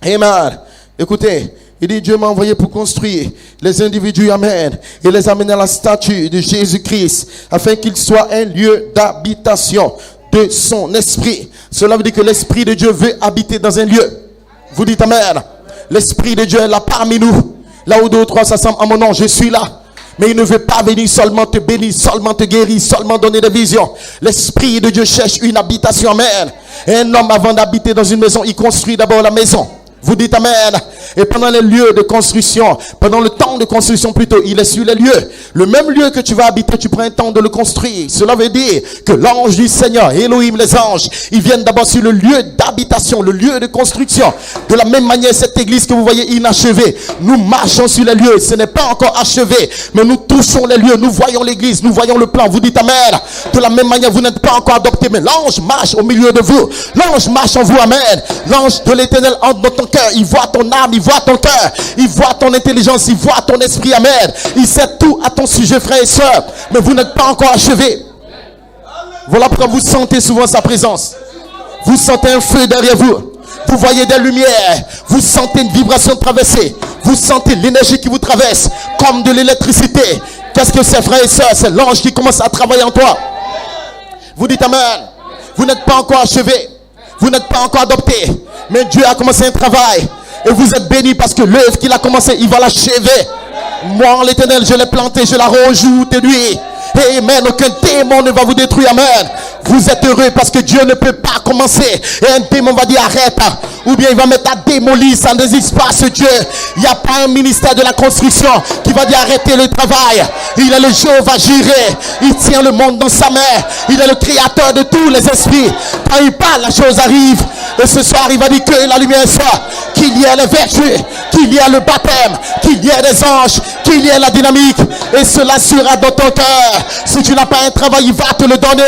Amen. Écoutez, il dit Dieu m'a envoyé pour construire les individus. Amen. Et les amener à la statue de Jésus-Christ afin qu'il soit un lieu d'habitation de son esprit. Cela veut dire que l'esprit de Dieu veut habiter dans un lieu. Vous dites amen. L'esprit de Dieu est là parmi nous. Là où deux ou trois s'assemblent en mon nom, je suis là. Mais il ne veut pas venir seulement te bénir, seulement te guérir, seulement donner des visions. L'esprit de Dieu cherche une habitation. Amen. Et un homme, avant d'habiter dans une maison, il construit d'abord la maison. Vous dites amen. Et pendant les lieux de construction, pendant le temps de construction plutôt, il est sur les lieux. Le même lieu que tu vas habiter, tu prends un temps de le construire. Cela veut dire que l'ange du Seigneur, Elohim, les anges, ils viennent d'abord sur le lieu d'habitation, le lieu de construction. De la même manière, cette église que vous voyez inachevée, nous marchons sur les lieux. Ce n'est pas encore achevé, mais nous touchons les lieux. Nous voyons l'église, nous voyons le plan. Vous dites amen. De la même manière, vous n'êtes pas encore adopté, mais l'ange marche au milieu de vous. L'ange marche en vous, amen. L'ange de l'Éternel entre dans ton cœur. Il voit ton âme, il voit ton cœur, il voit ton intelligence, il voit ton esprit, amen. Il sait tout à ton sujet, frères et sœurs, mais vous n'êtes pas encore achevés. Voilà pourquoi vous sentez souvent sa présence. Vous sentez un feu derrière vous. Vous voyez des lumières. Vous sentez une vibration traversée. Vous sentez l'énergie qui vous traverse comme de l'électricité. Qu'est-ce que c'est, frères et sœurs? C'est l'ange qui commence à travailler en toi. Vous dites amen. Vous n'êtes pas encore achevés. Vous n'êtes pas encore adopté. Mais Dieu a commencé un travail. Et vous êtes bénis parce que l'œuvre qu'il a commencé, il va l'achever. Moi, l'Éternel, je l'ai planté, je la rajoute lui. Amen. Aucun démon ne va vous détruire. Amen. Vous êtes heureux parce que Dieu ne peut pas commencer. Et un démon va dire arrête. Ou bien il va mettre à démolir. Ça n'existe pas ce Dieu. Il n'y a pas un ministère de la construction qui va dire arrêtez le travail. Il est le Jéhovah Jireh. Il tient le monde dans sa main. Il est le créateur de tous les esprits. Quand il parle, la chose arrive. Et ce soir, il va dire que la lumière soit. Qu'il y ait les vertus. Qu'il y ait le baptême. Qu'il y ait des anges. Qu'il y ait la dynamique. Et cela sera dans ton cœur. Si tu n'as pas un travail, il va te le donner.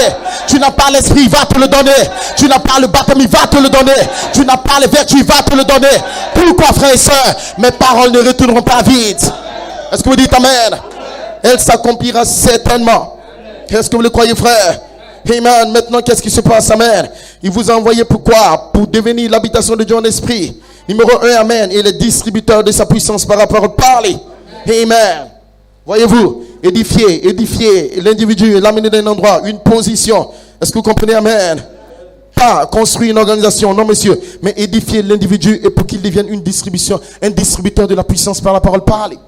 Tu n'as pas l'esprit, il va te le donner. Tu n'as pas le baptême, il va te le donner. Tu n'as pas les vertus, il va te le donner. Pourquoi, frères et sœurs? Mes paroles ne retourneront pas vides. Est-ce que vous dites amen? Elle s'accomplira certainement. Est-ce que vous le croyez, frère? Amen. Maintenant, qu'est-ce qui se passe? Amen. Il vous a envoyé pourquoi? Pour devenir l'habitation de Dieu en esprit. Numéro 1, amen. Il est distributeur de sa puissance par rapport au parler. Amen. Voyez-vous, édifier l'individu, l'amener dans un endroit, une position. Est-ce que vous comprenez? Amen. Pas construire une organisation, non monsieur, mais édifier l'individu et pour qu'il devienne un distributeur de la puissance par la parole parlée.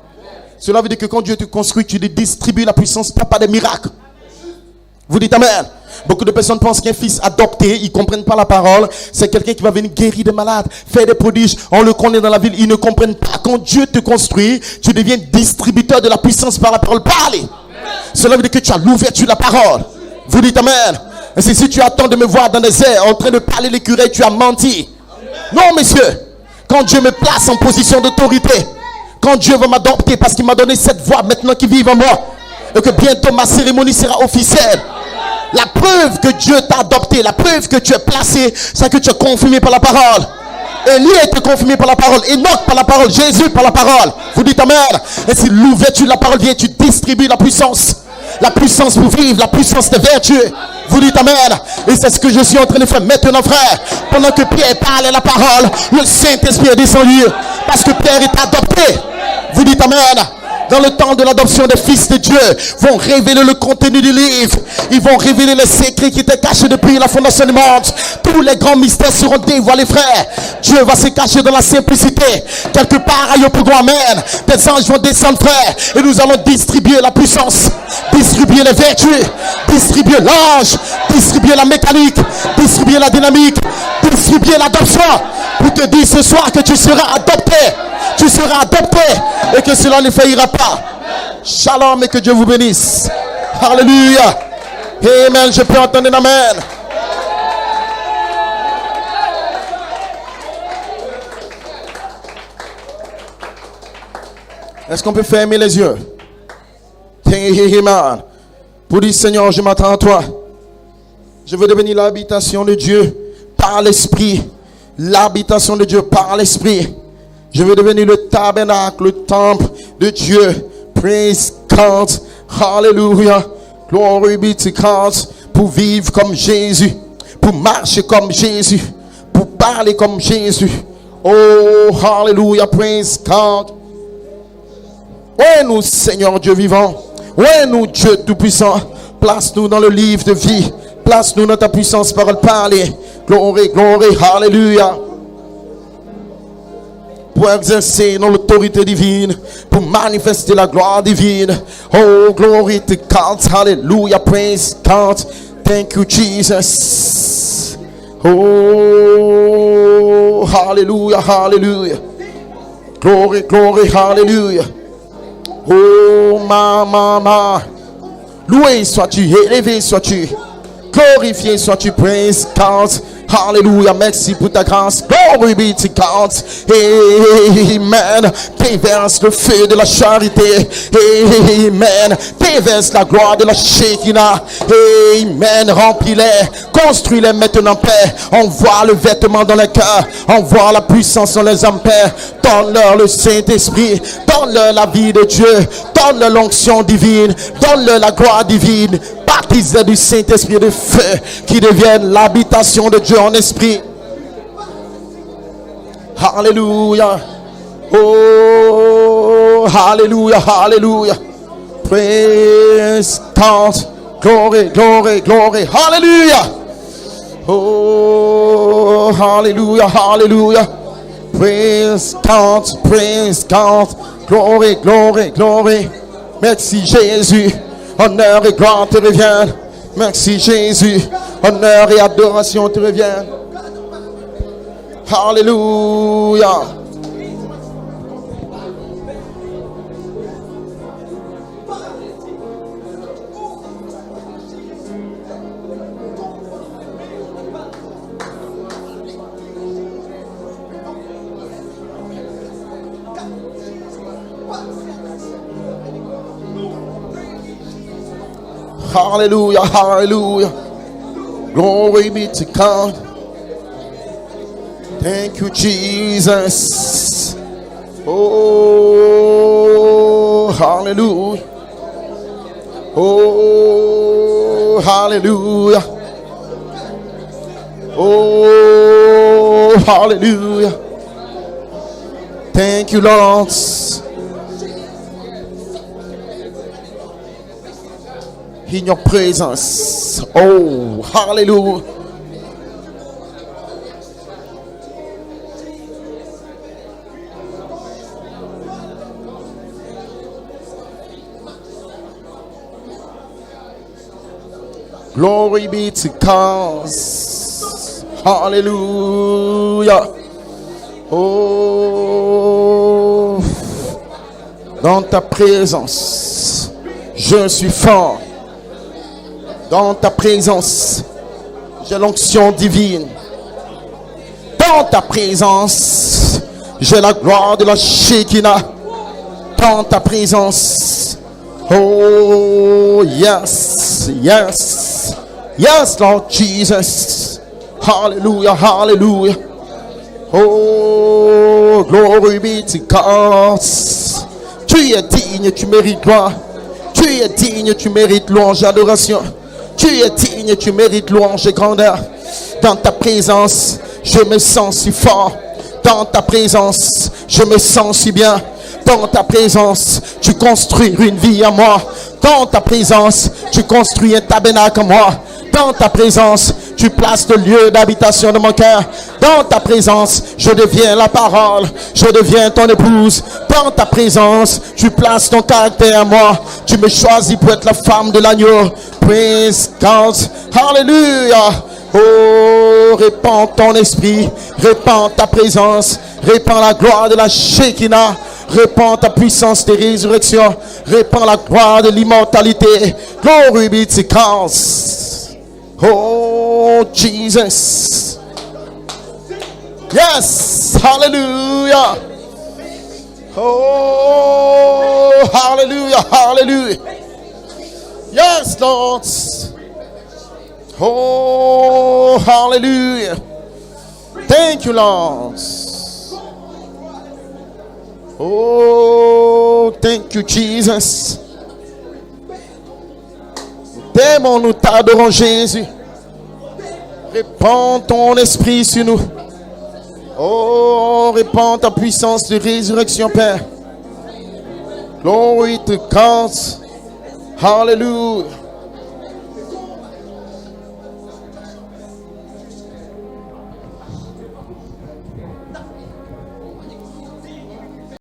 Cela veut dire que quand Dieu te construit, tu distribues la puissance, pas des miracles. Vous dites amen. Beaucoup de personnes pensent qu'un fils adopté, ils ne comprennent pas la parole. C'est quelqu'un qui va venir guérir des malades, faire des prodiges. On le connaît dans la ville, ils ne comprennent pas. Quand Dieu te construit, tu deviens distributeur de la puissance par la parole parlée. Cela veut dire que tu as l'ouverture de la parole. Vous dites amen. Et si tu attends de me voir dans les airs en train de parler l'écureuil, tu as menti. Non, monsieur. Quand Dieu me place en position d'autorité, quand Dieu va m'adopter parce qu'il m'a donné cette voix maintenant qui vit en moi, et que bientôt ma cérémonie sera officielle. La preuve que Dieu t'a adopté, la preuve que tu es placé, c'est que tu es confirmé par la parole. Élie était confirmé par la parole, Enoch par la parole, Jésus par la parole. Vous dites amen. Et si l'ouverture de la parole vient, tu distribues la puissance. La puissance pour vivre, la puissance des vertus. Vous dites amen. Et c'est ce que je suis en train de faire maintenant, frère. Pendant que Pierre parlait la parole, le Saint-Esprit est descendu. Parce que Pierre est adopté. Vous dites amen. Dans le temps de l'adoption des fils de Dieu, vont révéler le contenu du livre. Ils vont révéler les secrets qui étaient cachés depuis la fondation du monde. Tous les grands mystères seront dévoilés, frère. Dieu va se cacher dans la simplicité. Quelque part, ailleurs pour amen. Des anges vont descendre, frère. Et nous allons distribuer la puissance, distribuer les vertus, distribuer l'ange, distribuer la mécanique, distribuer la dynamique, distribuer l'adoption. Pour te dire ce soir que tu seras adopté. Tu seras adopté et que cela ne faillira pas. Shalom et que Dieu vous bénisse. Alléluia. Amen. Je peux entendre un amen. Est-ce qu'on peut fermer les yeux? Amen. Pour dire, Seigneur, je m'attends à toi. Je veux devenir l'habitation de Dieu par l'Esprit. L'habitation de Dieu par l'Esprit. Je veux devenir le tabernacle, le temple de Dieu. Praise God. Hallelujah. Glory be to God. Pour vivre comme Jésus. Pour marcher comme Jésus. Pour parler comme Jésus. Oh, hallelujah. Praise God. Ouais, nous, Seigneur Dieu vivant. Ouais, nous, Dieu Tout-Puissant. Place-nous dans le livre de vie. Place-nous dans ta puissance parole parler. Glory, glory, hallelujah. Pour exercer dans l'autorité divine. Pour manifester la gloire divine. Oh, glory to God. Hallelujah. Praise God. Thank you, Jesus. Oh, hallelujah, hallelujah. Glory, glory, hallelujah. Oh, ma. Loué sois-tu, élevé sois-tu, glorifié sois-tu, praise God. Hallelujah, merci pour ta grâce. Glory be to God. Amen. Déverse le feu de la charité. Amen. Déverse la gloire de la Shekinah. Amen. Remplis-les. Construis-les maintenant, Père. Envoie le vêtement dans le cœur. Envoie la puissance dans les hommes, Père. Donne-leur le Saint-Esprit. Donne-leur la vie de Dieu. Donne-leur l'onction divine. Donne-leur la gloire divine. Baptise-les du Saint-Esprit et de feu qui devienne l'habitation de Dieu en esprit. Hallelujah. Oh, hallelujah, hallelujah. Praise God. Glory, glory, glory. Hallelujah. Oh, hallelujah, hallelujah. Praise God, praise God. Glory, glory, glory. Merci Jésus. Honneur et gloire te reviennent. Merci Jésus. Honneur et adoration te reviennent. Hallelujah. Hallelujah, hallelujah. Glory be to God. Thank you, Jesus. Oh, hallelujah. Oh, hallelujah. Oh, hallelujah. Thank you, Lord. In your presence. Oh, hallelujah. Glory be to God. Hallelujah. Oh, dans ta présence, je suis fort. Dans ta présence, j'ai l'onction divine. Dans ta présence, j'ai la gloire de la Shekinah. Dans ta présence, oh yes, yes, yes, Lord Jesus. Hallelujah, hallelujah. Oh, glory be to God. Tu es digne, tu mérites gloire. Tu es digne, tu mérites louange et adoration. Tu es digne, tu mérites louange et grandeur. Dans ta présence, je me sens si fort. Dans ta présence, je me sens si bien. Dans ta présence, tu construis une vie à moi. Dans ta présence, tu construis un tabernacle à moi. Dans ta présence, tu places le lieu d'habitation de mon cœur. Dans ta présence, je deviens la parole. Je deviens ton épouse. Dans ta présence, tu places ton caractère à moi. Tu me choisis pour être la femme de l'agneau. Praise God. Hallelujah. Oh, répands ton esprit. Répands ta présence. Répands la gloire de la Shekinah. Répands ta puissance de résurrection. Répands la gloire de l'immortalité. Glory be to God. Oh, Jesus. Yes. Hallelujah. Oh, hallelujah, hallelujah. Yes, Lord. Oh, hallelujah. Thank you, Lord. Oh, thank you, Jesus. T'aimons, nous t'adorons, Jésus. Répands ton esprit sur nous. Oh, répands ta puissance de résurrection, Père. Glory to God. Hallelujah.